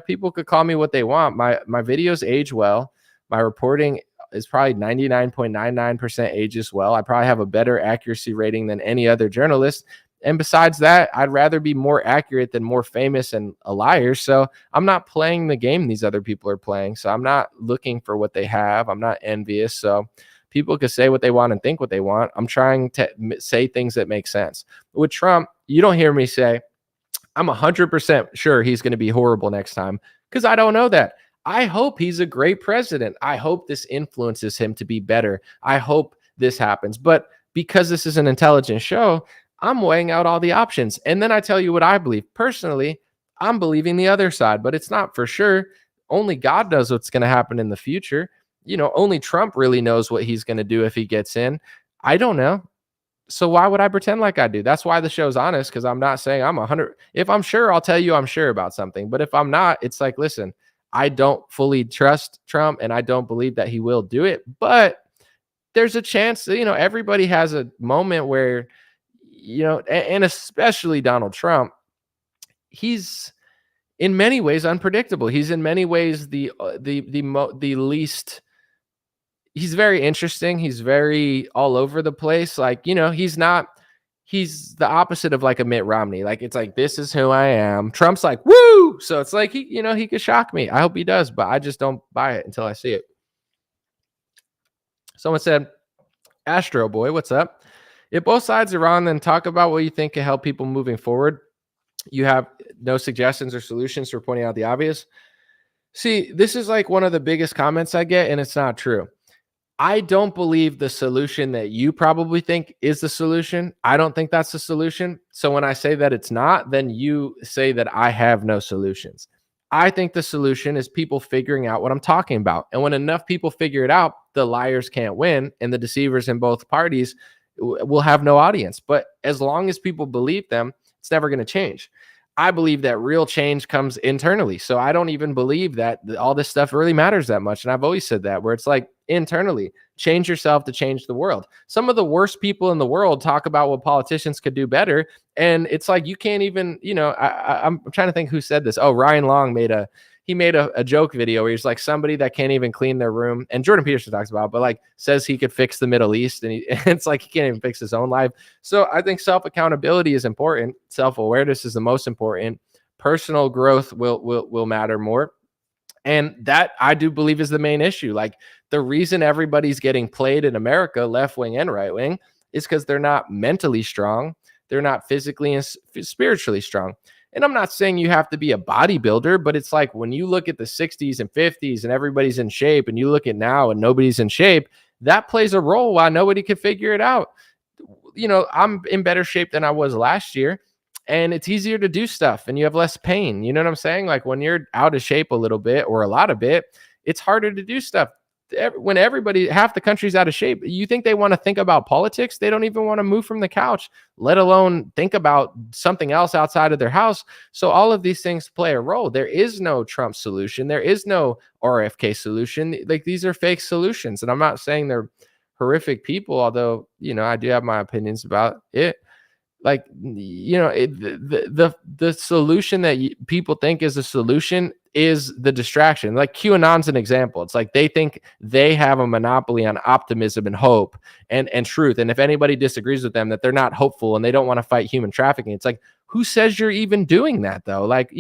people could call me what they want. My videos age well. My reporting is probably 99.99% ages well. I probably have a better accuracy rating than any other journalist. And besides that, I'd rather be more accurate than more famous and a liar. So I'm not playing the game these other people are playing. So I'm not looking for what they have. I'm not envious. So people could say what they want and think what they want. I'm trying to say things that make sense. With Trump, you don't hear me say, I'm 100% sure he's going to be horrible next time, because I don't know that. I hope he's a great president. I hope this influences him to be better. I hope this happens. But because this is an intelligent show, I'm weighing out all the options. And then I tell you what I believe. Personally, I'm believing the other side, but it's not for sure. Only God knows what's going to happen in the future. Only Trump really knows what he's going to do if he gets in. I don't know. So why would I pretend like I do? That's why the show's honest, because I'm not saying I'm 100. If I'm sure, I'll tell you I'm sure about something. But if I'm not, it's like, listen, I don't fully trust Trump and I don't believe that he will do it. But there's a chance, everybody has a moment where, and especially Donald Trump, he's in many ways unpredictable. He's in many ways the least. He's very interesting. He's very all over the place. Like, he's the opposite of like a Mitt Romney. Like, it's like, this is who I am. Trump's like, woo. So it's like, he could shock me. I hope he does, but I just don't buy it until I see it. Someone said, Astro Boy, what's up? If both sides are wrong, then talk about what you think can help people moving forward. You have no suggestions or solutions for pointing out the obvious. See, this is like one of the biggest comments I get, and it's not true. I don't believe the solution that you probably think is the solution. I don't think that's the solution. So when I say that it's not, then you say that I have no solutions. I think the solution is people figuring out what I'm talking about. And when enough people figure it out, the liars can't win and the deceivers in both parties will have no audience. But as long as people believe them, it's never going to change. I believe that real change comes internally. So I don't even believe that all this stuff really matters that much. And I've always said that, where it's like, internally, change yourself to change the world. Some of the worst people in the world talk about what politicians could do better. And it's like, you can't even, I'm trying to think who said this. Oh, Ryan Long made a joke video where he's like, somebody that can't even clean their room. And Jordan Peterson talks about it, but like says he could fix the Middle East. And it's like, he can't even fix his own life. So I think self-accountability is important. Self-awareness is the most important. Personal growth will matter more. And that I do believe is the main issue. Like, the reason everybody's getting played in America, left wing and right wing, is because they're not mentally strong. They're not physically and spiritually strong. And I'm not saying you have to be a bodybuilder, but it's like when you look at the 60s and 50s and everybody's in shape, and you look at now and nobody's in shape, that plays a role why nobody could figure it out. I'm in better shape than I was last year. And it's easier to do stuff and you have less pain. You know what I'm saying? Like, when you're out of shape a little bit or a lot of bit, it's harder to do stuff. When half the country's out of shape, you think they want to think about politics? They don't even want to move from the couch, let alone think about something else outside of their house. So all of these things play a role. There is no Trump solution. There is no RFK solution. Like, these are fake solutions. And I'm not saying they're horrific people, although, I do have my opinions about it. Like, the solution that people think is a solution is the distraction. Like, QAnon's an example. It's like they think they have a monopoly on optimism and hope and truth. And if anybody disagrees with them, that they're not hopeful and they don't want to fight human trafficking. It's like, who says you're even doing that though? Like,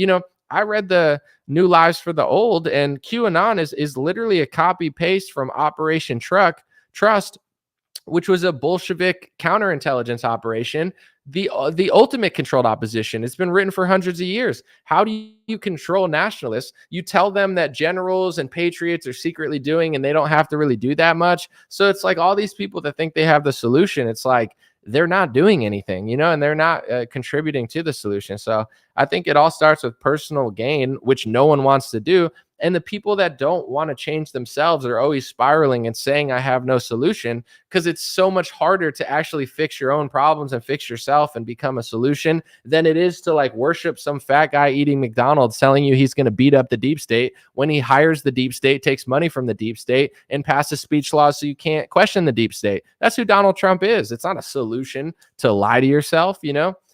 I read the New Lives for the Old, and QAnon is literally a copy paste from Operation Trust, which was a Bolshevik counterintelligence operation, the ultimate controlled opposition. It's been written for hundreds of years. How do you control nationalists? You tell them that generals and patriots are secretly doing, and they don't have to really do that much. So it's like all these people that think they have the solution, it's like they're not doing anything, and they're not contributing to the solution. So I think it all starts with personal gain, which no one wants to do. And the people that don't want to change themselves are always spiraling and saying, I have no solution, because it's so much harder to actually fix your own problems and fix yourself and become a solution than it is to like worship some fat guy eating McDonald's telling you he's going to beat up the deep state when he hires the deep state, takes money from the deep state, and passes speech laws so you can't question the deep state. That's who Donald Trump is. It's not a solution to lie to yourself.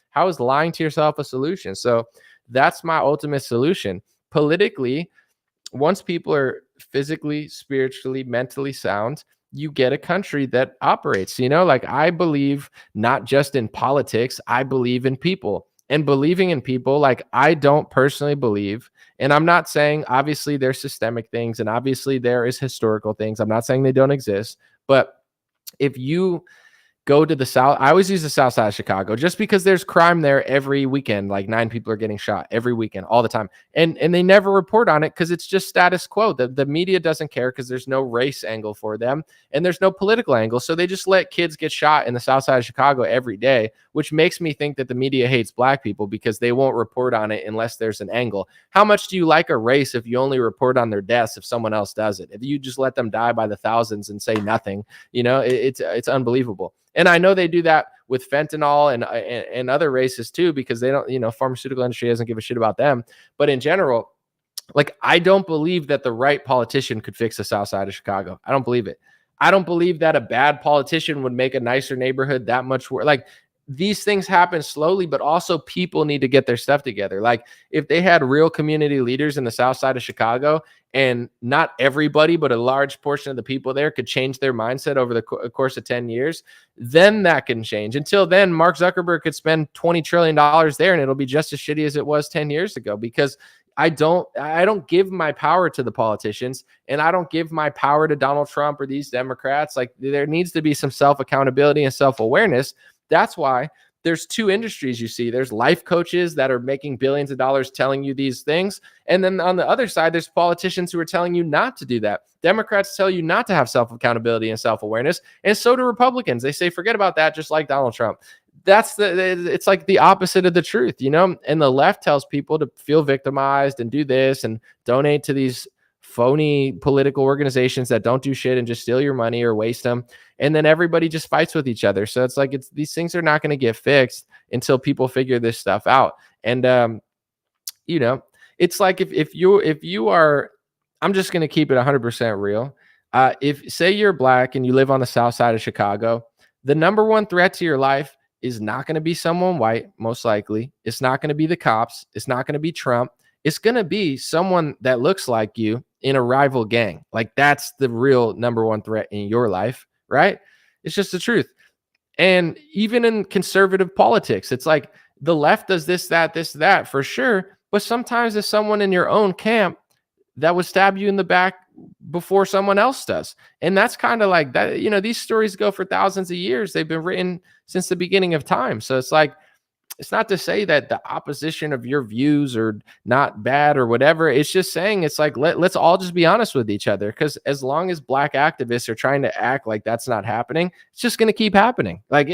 How is lying to yourself a solution? So that's my ultimate solution. politically, once people are physically, spiritually, mentally sound, you get a country that operates. Like, I believe not just in politics, I believe in people. And believing in people, like, I don't personally believe, and I'm not saying obviously there's systemic things and obviously there is historical things. I'm not saying they don't exist, but if you go to the south, I always use the south side of Chicago just because there's crime there every weekend. Like 9 people are getting shot every weekend, all the time. And they never report on it because it's just status quo. The media doesn't care because there's no race angle for them and there's no political angle. So they just let kids get shot in the south side of Chicago every day, which makes me think that the media hates black people because they won't report on it unless there's an angle. How much do you like a race if you only report on their deaths if someone else does it? If you just let them die by the thousands and say nothing, it's unbelievable. And I know they do that with fentanyl and other races too, because they don't, pharmaceutical industry doesn't give a shit about them. But in general, like, I don't believe that the right politician could fix the south side of Chicago. I don't believe it. I don't believe that a bad politician would make a nicer neighborhood that much worse. Like, these things happen slowly, but also people need to get their stuff together. Like, if they had real community leaders in the south side of Chicago, and not everybody, but a large portion of the people there could change their mindset over the course of 10 years, then that can change. Until then, Mark Zuckerberg could spend $20 trillion there and it'll be just as shitty as it was 10 years ago, because I don't give my power to the politicians, and I don't give my power to Donald Trump or these Democrats. Like, there needs to be some self-accountability and self-awareness. That's why there's 2 industries you see. There's life coaches that are making billions of dollars telling you these things. And then on the other side, there's politicians who are telling you not to do that. Democrats tell you not to have self-accountability and self-awareness. And so do Republicans. They say, forget about that, just like Donald Trump. It's like the opposite of the truth, And the left tells people to feel victimized and do this and donate to these phony political organizations that don't do shit and just steal your money or waste them. And then everybody just fights with each other. So it's like, these things are not going to get fixed until people figure this stuff out. And, it's like, if you are, I'm just going to keep it 100% real. If, say, you're black and you live on the south side of Chicago, the number one threat to your life is not going to be someone white, most likely. It's not going to be the cops. It's not going to be Trump. It's going to be someone that looks like you in a rival gang. Like, that's the real number one threat in your life, right? It's just the truth. And even in conservative politics, it's like the left does this, that for sure. But sometimes there's someone in your own camp that would stab you in the back before someone else does. And that's kind of like that. These stories go for thousands of years. They've been written since the beginning of time. So it's like, it's not to say that the opposition of your views are not bad or whatever. It's just saying, it's like, let's all just be honest with each other. Because as long as black activists are trying to act like that's not happening, it's just going to keep happening. Like,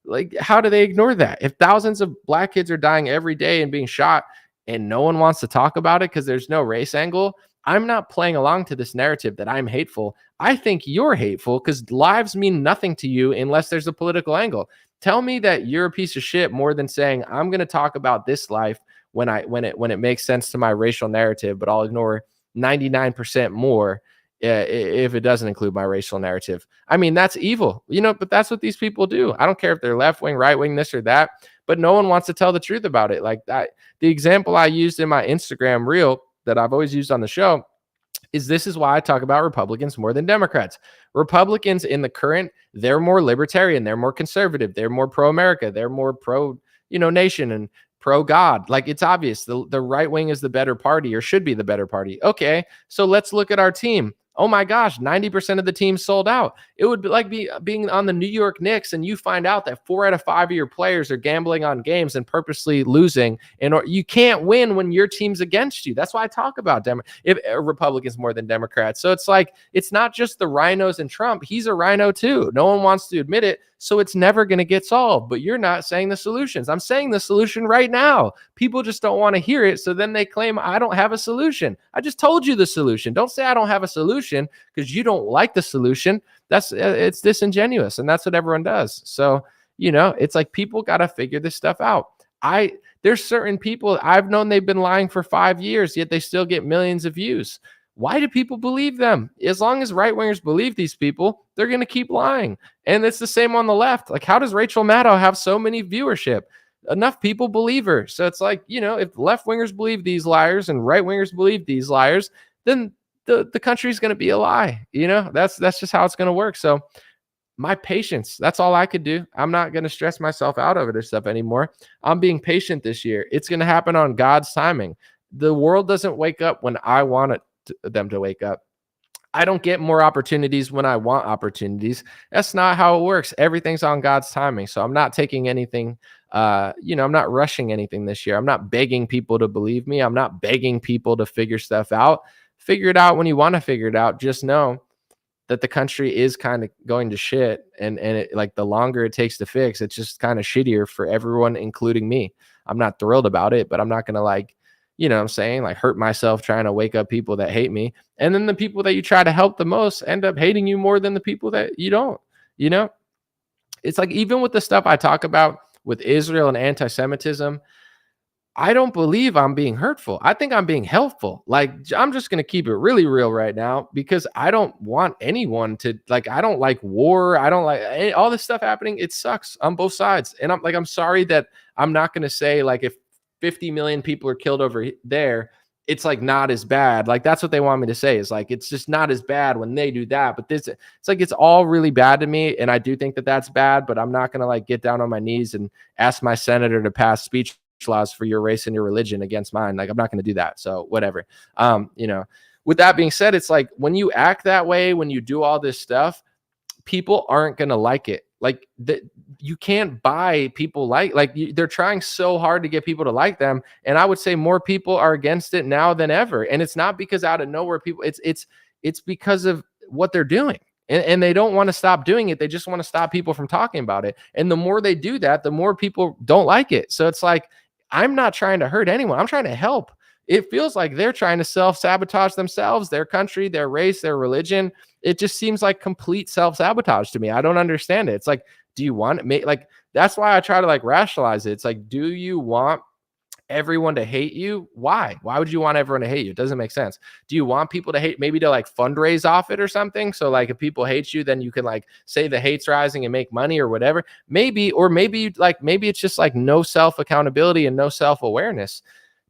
like, how do they ignore that? If thousands of black kids are dying every day and being shot and no one wants to talk about it because there's no race angle, I'm not playing along to this narrative that I'm hateful. I think you're hateful because lives mean nothing to you unless there's a political angle. Tell me that you're a piece of shit more than saying, I'm going to talk about this life when it makes sense to my racial narrative, but I'll ignore 99% more if it doesn't include my racial narrative. I mean, that's evil, but that's what these people do. I don't care if they're left wing, right wing, this or that, but no one wants to tell the truth about it. Like that, the example I used in my Instagram reel that I've always used on the show is, this is why I talk about Republicans more than Democrats. Republicans in the current, they're more libertarian, they're more conservative, they're more pro-America, they're more pro, nation and pro-God. Like, it's obvious the right wing is the better party, or should be the better party. Okay, so let's look at our team. Oh my gosh, 90% of the team sold out. It would be like being on the New York Knicks and you find out that 4 out of 5 of your players are gambling on games and purposely losing, and you can't win when your team's against you. That's why I talk about Republicans more than Democrats. So it's like, it's not just the rhinos and Trump. He's a rhino too. No one wants to admit it. So it's never going to get solved. But you're not saying the solutions. I'm saying the solution right now. People just don't want to hear it. So then they claim I don't have a solution. I just told you the solution. Don't say I don't have a solution because you don't like the solution. It's disingenuous. And that's what everyone does. So, it's like, people got to figure this stuff out. There's certain people I've known, they've been lying for 5 years, yet they still get millions of views. Why do people believe them? As long as right-wingers believe these people, they're going to keep lying. And it's the same on the left. Like, how does Rachel Maddow have so many viewership? enough people believe her. So it's like, if left wingers believe these liars and right wingers believe these liars, then the country's going to be a lie. That's just how it's going to work. So my patience, that's all I could do. I'm not going to stress myself out over this stuff anymore. I'm being patient this year. It's going to happen on God's timing. The world doesn't wake up when I want them to wake up. I don't get more opportunities when I want opportunities. That's not how it works. Everything's on God's timing. So I'm not taking anything, I'm not rushing anything this year. I'm not begging people to believe me. I'm not begging people to figure stuff out. Figure it out when you want to figure it out. Just know that the country is kind of going to shit, and like the longer it takes to fix, it's just kind of shittier for everyone, including me. I'm not thrilled about it, but I'm not going to what I'm saying, like hurt myself trying to wake up people that hate me. And then the people that you try to help the most end up hating you more than the people that you don't. It's like, even with the stuff I talk about with Israel and anti-Semitism, I don't believe I'm being hurtful. I think I'm being helpful. Like, I'm just going to keep it really real right now, because I don't want anyone to, like, I don't like war. I don't like all this stuff happening. It sucks on both sides. And I'm sorry that I'm not going to say, like, if 50 million people are killed over there, it's like not as bad. Like, that's what they want me to say, is like, it's just not as bad when they do that. But it's like, it's all really bad to me. And I do think that that's bad, but I'm not going to like get down on my knees and ask my senator to pass speech laws for your race and your religion against mine. Like, I'm not going to do that. So whatever. With that being said, it's like, when you act that way, when you do all this stuff, people aren't going to like it. Like, you can't buy people they're trying so hard to get people to like them. And I would say more people are against it now than ever. And it's not because out of nowhere people, it's because of what they're doing. And they don't want to stop doing it. They just want to stop people from talking about it. And the more they do that, the more people don't like it. So it's like, I'm not trying to hurt anyone. I'm trying to help. It feels like they're trying to self-sabotage themselves, their country, their race, their religion. It just seems like complete self-sabotage to me. I don't understand it. It's like, do you want it? Like, that's why I try to like rationalize it. It's like, do you want everyone to hate you? Why would you want everyone to hate you? It doesn't make sense. Do you want people to hate, maybe to like fundraise off it or something? So like, if people hate you, then you can like say the hate's rising and make money or whatever. Maybe it's just like no self accountability and no self-awareness.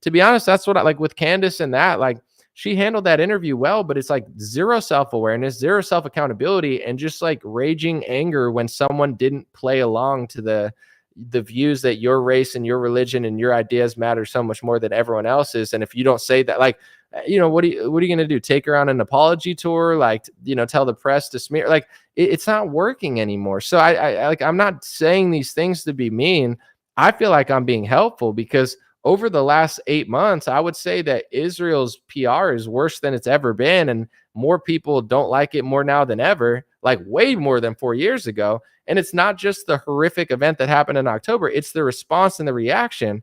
To be honest, that's what I like with Candace, and that, like, she handled that interview well, but it's like zero self-awareness, zero self-accountability, and just like raging anger when someone didn't play along to the views that your race and your religion and your ideas matter so much more than everyone else's. And if you don't say that, like, what are you going to do? Take her on an apology tour? Like, tell the press to smear? Like, it's not working anymore. So I'm not saying these things to be mean. I feel like I'm being helpful, because over the last 8 months, I would say that Israel's PR is worse than it's ever been. And more people don't like it more now than ever, like way more than 4 years ago. And it's not just the horrific event that happened in October. It's the response and the reaction.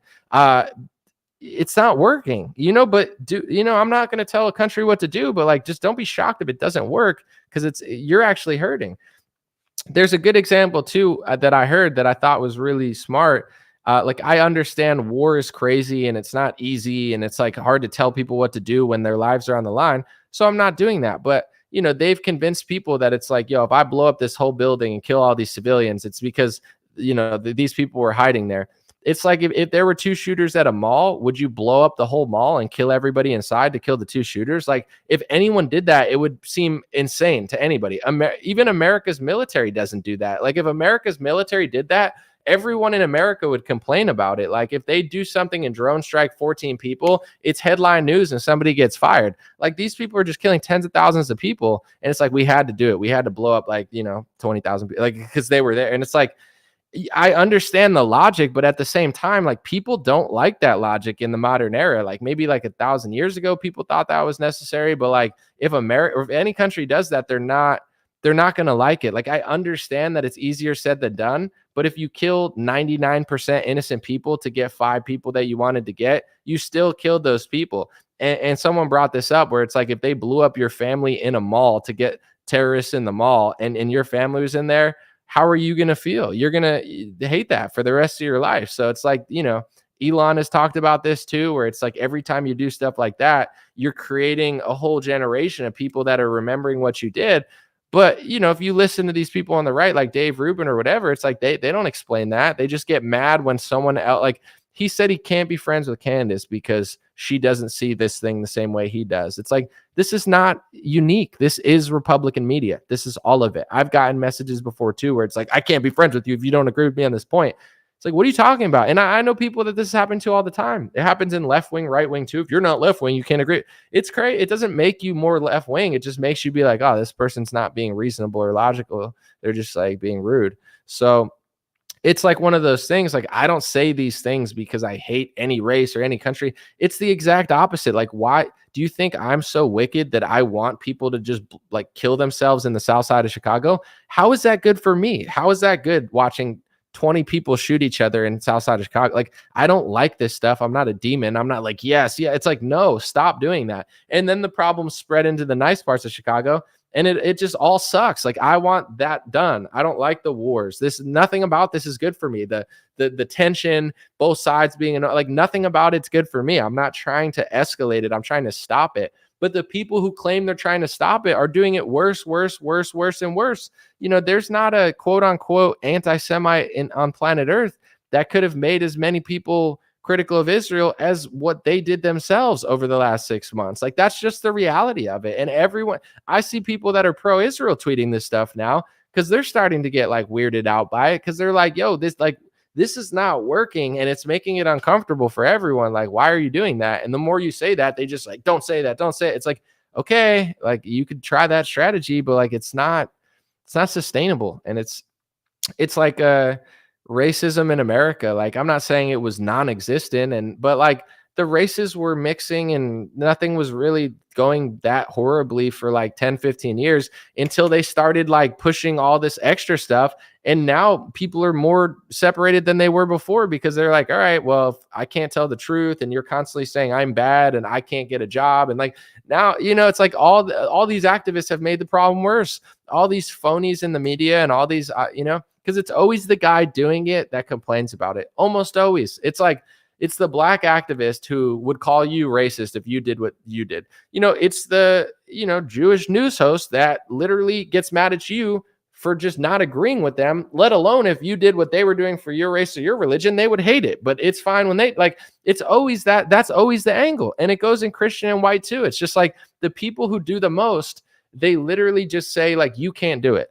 It's not working, but I'm not going to tell a country what to do, but like, just don't be shocked if it doesn't work, because you're actually hurting. There's a good example too that I heard that I thought was really smart. Like, I understand war is crazy and it's not easy, and it's like hard to tell people what to do when their lives are on the line. So I'm not doing that. But, they've convinced people that it's like, if I blow up this whole building and kill all these civilians, it's because, these people were hiding there. It's like, if there were two shooters at a mall, would you blow up the whole mall and kill everybody inside to kill the two shooters? Like, if anyone did that, it would seem insane to anybody. Even America's military doesn't do that. Like, if America's military did that, everyone in America would complain about it. Like, if they do something and drone strike 14 people, it's headline news and somebody gets fired. Like, these people are just killing tens of thousands of people. And it's like, we had to do it. We had to blow up 20,000 people, like, because they were there. And it's like, I understand the logic, but at the same time, like, people don't like that logic in the modern era. Like, maybe like 1,000 years ago, people thought that was necessary. But like, if America or if any country does that, they're not going to like it. Like, I understand that it's easier said than done, but if you killed 99% innocent people to get 5 people that you wanted to get, you still killed those people. And someone brought this up where it's like, if they blew up your family in a mall to get terrorists in the mall, and your family was in there, how are you going to feel? You're going to hate that for the rest of your life. So it's like, Elon has talked about this too, where it's like, every time you do stuff like that, you're creating a whole generation of people that are remembering what you did. But, if you listen to these people on the right, like Dave Rubin or whatever, it's like they don't explain that. They just get mad when someone else, like he said he can't be friends with Candace because she doesn't see this thing the same way he does. It's like, this is not unique. This is Republican media. This is all of it. I've gotten messages before too, where it's like, I can't be friends with you if you don't agree with me on this point. It's like, what are you talking about? And I know people that this happens to all the time. It happens in left wing, right wing too. If you're not left wing, you can't agree. It's crazy. It doesn't make you more left wing. It just makes you be like, oh, this person's not being reasonable or logical. They're just like being rude. So it's like one of those things. Like, I don't say these things because I hate any race or any country. It's the exact opposite. Like, why do you think I'm so wicked that I want people to just like kill themselves in the south side of Chicago? How is that good for me? How is that good watching 20 people shoot each other in south side of Chicago? Like, I don't like this stuff. I'm not a demon. I'm not like, yes, yeah. It's like, no, stop doing that. And then the problem spread into the nice parts of Chicago, and it just all sucks. Like, I want that done. I don't like the wars. Nothing about this is good for me. The tension, both sides being like, nothing about it's good for me. I'm not trying to escalate it. I'm trying to stop it. But the people who claim they're trying to stop it are doing it worse, worse, worse, worse, and worse. There's not a quote unquote anti-Semite on planet Earth that could have made as many people critical of Israel as what they did themselves over the last 6 months. Like, that's just the reality of it. And I see people that are pro-Israel tweeting this stuff now because they're starting to get like weirded out by it, because they're like, yo, this is not working and it's making it uncomfortable for everyone. Like, why are you doing that? And the more you say that, they just like, don't say that, don't say it. It's like, okay, like you could try that strategy, but like it's not sustainable. And it's like racism in America. Like, I'm not saying it was non-existent, but like the races were mixing and nothing was really going that horribly for like 10-15 years until they started like pushing all this extra stuff. And now people are more separated than they were before, because they're like, all right, well, if I can't tell the truth and you're constantly saying I'm bad and I can't get a job, and like now, it's like all these activists have made the problem worse. All these phonies in the media and all these because it's always the guy doing it that complains about it. Almost always. It's like, it's the black activist who would call you racist if you did what you did. It's the, Jewish news host that literally gets mad at you for just not agreeing with them, let alone if you did what they were doing for your race or your religion, they would hate it. But it's fine when they like, it's always that's always the angle. And it goes in Christian and white too. It's just like the people who do the most, they literally just say like, you can't do it.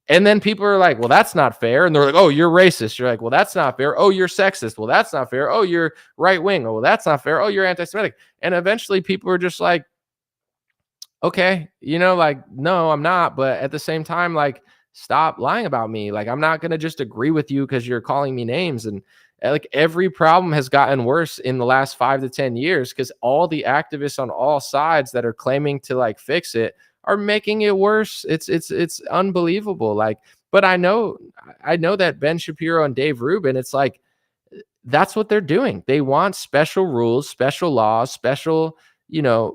And then people are like, well, that's not fair. And they're like, oh, you're racist. You're like, well, that's not fair. Oh, you're sexist. Well, that's not fair. Oh, you're right wing. Oh, well, that's not fair. Oh, you're anti-Semitic. And eventually people are just like, okay, like, no, I'm not. But at the same time, like, stop lying about me. Like, I'm not going to just agree with you because you're calling me names. And like, every problem has gotten worse in the last 5 to 10 years because all the activists on all sides that are claiming to like fix it are making it worse. It's unbelievable. Like, but I know that Ben Shapiro and Dave Rubin, it's like, that's what they're doing. They want special rules, special laws, special,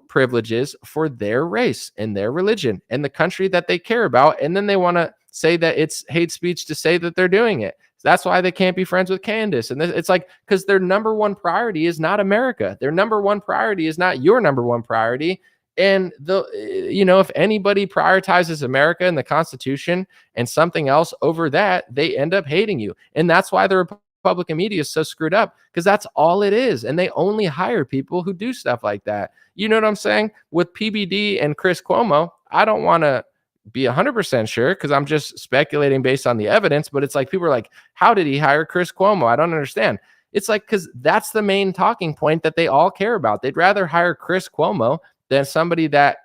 privileges for their race and their religion and the country that they care about. And then they want to say that it's hate speech to say that they're doing it. That's why they can't be friends with Candace. And it's like, because their number one priority is not America. Their number one priority is not your number one priority. And if anybody prioritizes America and the Constitution and something else over that, they end up hating you. And that's why the Republican media is so screwed up, because that's all it is. And they only hire people who do stuff like that. You know what I'm saying? With PBD and Chris Cuomo, I don't want to be 100% sure because I'm just speculating based on the evidence. But it's like, people are like, how did he hire Chris Cuomo? I don't understand. It's like, because that's the main talking point that they all care about. They'd rather hire Chris Cuomo than somebody that,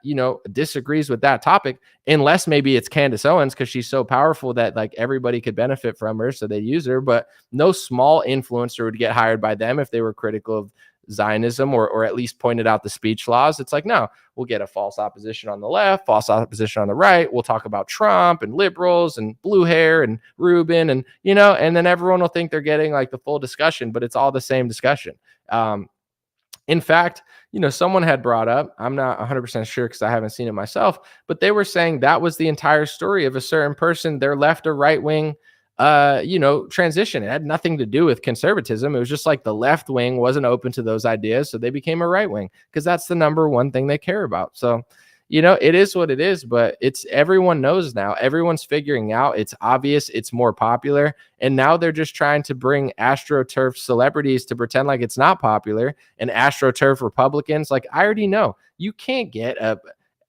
disagrees with that topic, unless maybe it's Candace Owens because she's so powerful that like everybody could benefit from her. So they use her, but no small influencer would get hired by them if they were critical of Zionism or at least pointed out the speech laws. It's like, no, we'll get a false opposition on the left, false opposition on the right. We'll talk about Trump and liberals and blue hair and Rubin and, and then everyone will think they're getting like the full discussion, but it's all the same discussion. In fact, someone had brought up, I'm not 100% sure because I haven't seen it myself, but they were saying that was the entire story of a certain person, their left or right wing, transition. It had nothing to do with conservatism. It was just like the left wing wasn't open to those ideas. So they became a right wing because that's the number one thing they care about. So it is what it is, but everyone knows now. Everyone's figuring out. It's obvious. It's more popular. And now they're just trying to bring AstroTurf celebrities to pretend like it's not popular, and AstroTurf Republicans. Like, I already know you can't get a.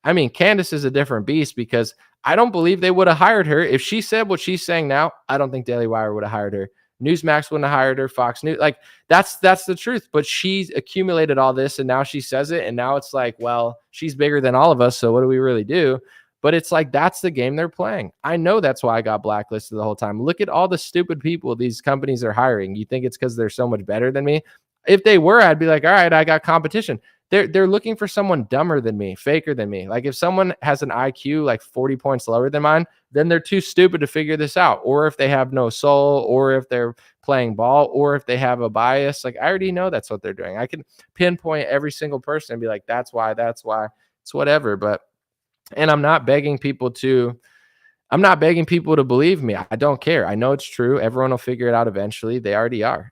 I mean, Candace is a different beast, because I don't believe they would have hired her. If she said what she's saying now, I don't think Daily Wire would have hired her. Newsmax wouldn't have hired her. Fox News, like, that's the truth. But she's accumulated all this, and now she says it, and now it's like, well, she's bigger than all of us, so what do we really do? But it's like, that's the game they're playing. I know that's why I got blacklisted the whole time. Look at all the stupid people these companies are hiring. You think it's because they're so much better than me? If they were, I'd be like, all right, I got competition. They're looking for someone dumber than me, faker than me. Like, if someone has an IQ like 40 points lower than mine, then they're too stupid to figure this out. Or if they have no soul, or if they're playing ball, or if they have a bias. Like, I already know that's what they're doing. I can pinpoint every single person and be like, that's why. It's whatever. And I'm not begging people to believe me. I don't care. I know it's true. Everyone will figure it out eventually. They already are.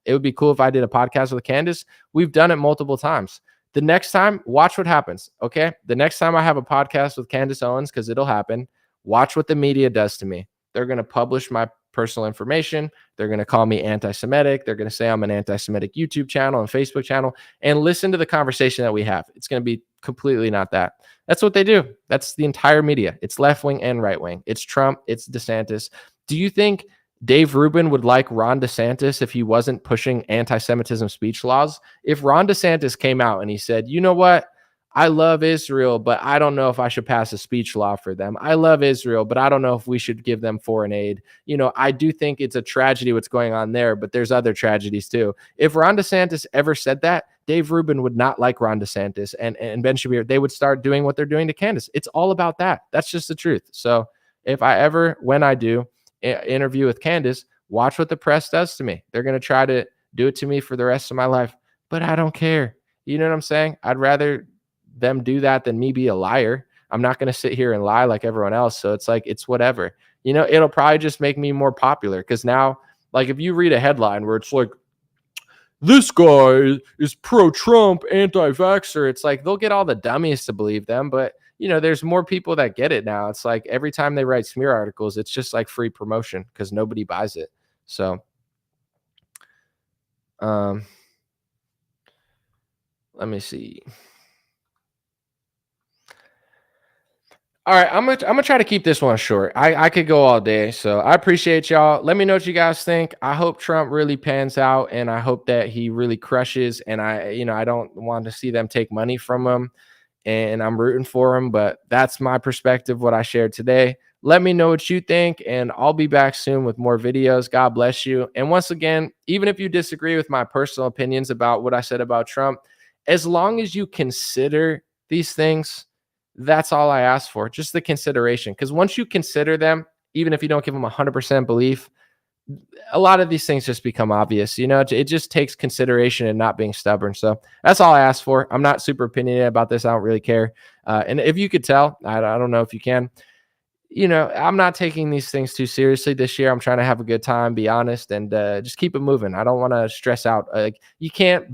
It would be cool if I did a podcast with Candace. We've done it multiple times. The next time, watch what happens. Okay. The next time I have a podcast with Candace Owens, because it'll happen, watch what the media does to me. They're going to publish my personal information. They're going to call me anti-Semitic. They're going to say I'm an anti-Semitic YouTube channel and Facebook channel, and listen to the conversation that we have. It's going to be completely not that. That's what they do. That's the entire media. It's left wing and right wing. It's Trump. It's DeSantis. Do you think Dave Rubin would like Ron DeSantis if he wasn't pushing anti-Semitism speech laws? If Ron DeSantis came out and he said, you know what? I love Israel, but I don't know if I should pass a speech law for them. I love Israel, but I don't know if we should give them foreign aid. I do think it's a tragedy what's going on there, but there's other tragedies too. If Ron DeSantis ever said that, Dave Rubin would not like Ron DeSantis and Ben Shapiro. They would start doing what they're doing to Candace. It's all about that. That's just the truth. So when I do interview with Candace, watch what the press does to me. They're going to try to do it to me for the rest of my life, but I don't care. You know what I'm saying? I'd rather them do that than me be a liar. I'm not going to sit here and lie like everyone else. So it's like, it's whatever. It'll probably just make me more popular, because now, like, if you read a headline where it's like, this guy is pro-Trump, anti-vaxxer, it's like, they'll get all the dummies to believe them. But there's more people that get it now. It's like, every time they write smear articles, it's just like free promotion, because nobody buys it. So let me see. All right, I'm gonna try to keep this one short. I could go all day, so I appreciate y'all. Let me know what you guys think. I hope Trump really pans out, and I hope that he really crushes. And I don't want to see them take money from him, and I'm rooting for him. But that's my perspective, what I shared today. Let me know what you think, and I'll be back soon with more videos. God bless you. And once again, even if you disagree with my personal opinions about what I said about Trump, as long as you consider these things, that's all I ask for, just the consideration. Because once you consider them, even if you don't give them 100% belief, a lot of these things just become obvious. It just takes consideration and not being stubborn. So that's all I ask for. I'm not super opinionated about this. I don't really care. And if you could tell, I don't know if you can, I'm not taking these things too seriously this year. I'm trying to have a good time, be honest, and just keep it moving. I don't want to stress out. You can't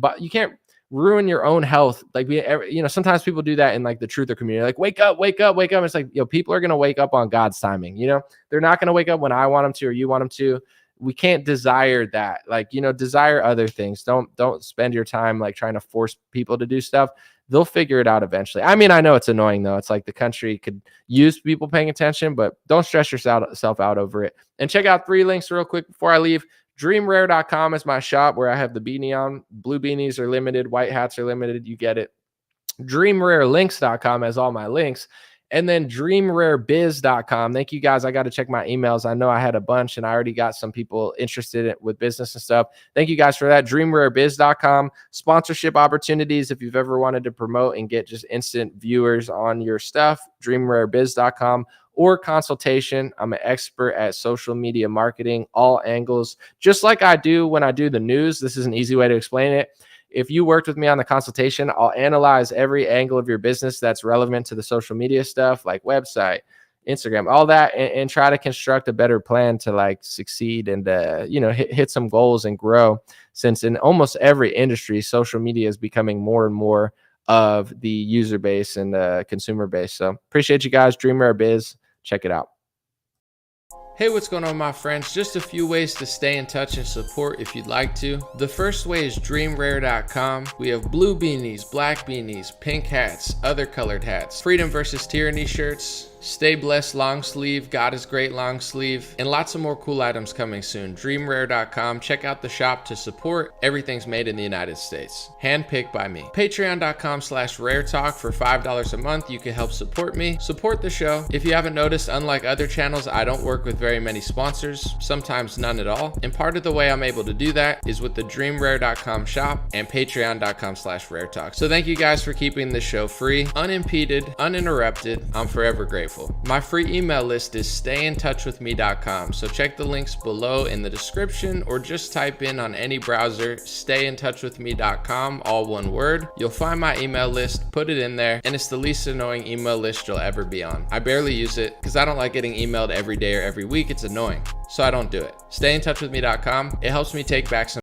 ruin your own health. Like, sometimes people do that in like the truther community, like, wake up. It's like, people are going to wake up on God's timing. They're not going to wake up when I want them to, or you want them to. We can't desire that. Like, desire other things. Don't spend your time like trying to force people to do stuff. They'll figure it out eventually. I mean, I know it's annoying though. It's like the country could use people paying attention, but don't stress yourself out over it. And check out 3 links real quick before I leave. Dreamrare.com is my shop where I have the beanie on. Blue beanies are limited. White hats are limited. You get it. DreamRareLinks.com has all my links. And then DreamRareBiz.com. Thank you guys. I got to check my emails. I know I had a bunch, and I already got some people interested with business and stuff. Thank you guys for that. DreamRareBiz.com. Sponsorship opportunities if you've ever wanted to promote and get just instant viewers on your stuff. DreamRareBiz.com. Or consultation. I'm an expert at social media marketing, all angles, just like I do when I do the news. This is an easy way to explain it. If you worked with me on the consultation, I'll analyze every angle of your business that's relevant to the social media stuff, like website, Instagram, all that, and try to construct a better plan to like succeed and hit some goals and grow. Since in almost every industry, social media is becoming more and more of the user base and the consumer base. So appreciate you guys. Dream Rare Biz. Check it out. Hey, what's going on, my friends? Just a few ways to stay in touch and support if you'd like to. The first way is dreamrare.com. We have blue beanies, black beanies, pink hats, other colored hats, freedom versus tyranny shirts, stay blessed long sleeve, God is great long sleeve, and lots of more cool items coming soon. Dreamrare.com. Check out the shop to support. Everything's made in the United States. Handpicked by me. Patreon.com/raretalk for $5 a month. You can help support me, support the show. If you haven't noticed, unlike other channels, I don't work with very many sponsors, sometimes none at all. And part of the way I'm able to do that is with the dreamrare.com shop and patreon.com/raretalk. So thank you guys for keeping this show free, unimpeded, uninterrupted. I'm forever grateful. My free email list is stayintouchwithme.com. So check the links below in the description or just type in on any browser, stayintouchwithme.com, all one word. You'll find my email list, put it in there, and it's the least annoying email list you'll ever be on. I barely use it because I don't like getting emailed every day or every week. It's annoying. So I don't do it. Stayintouchwithme.com. It helps me take back some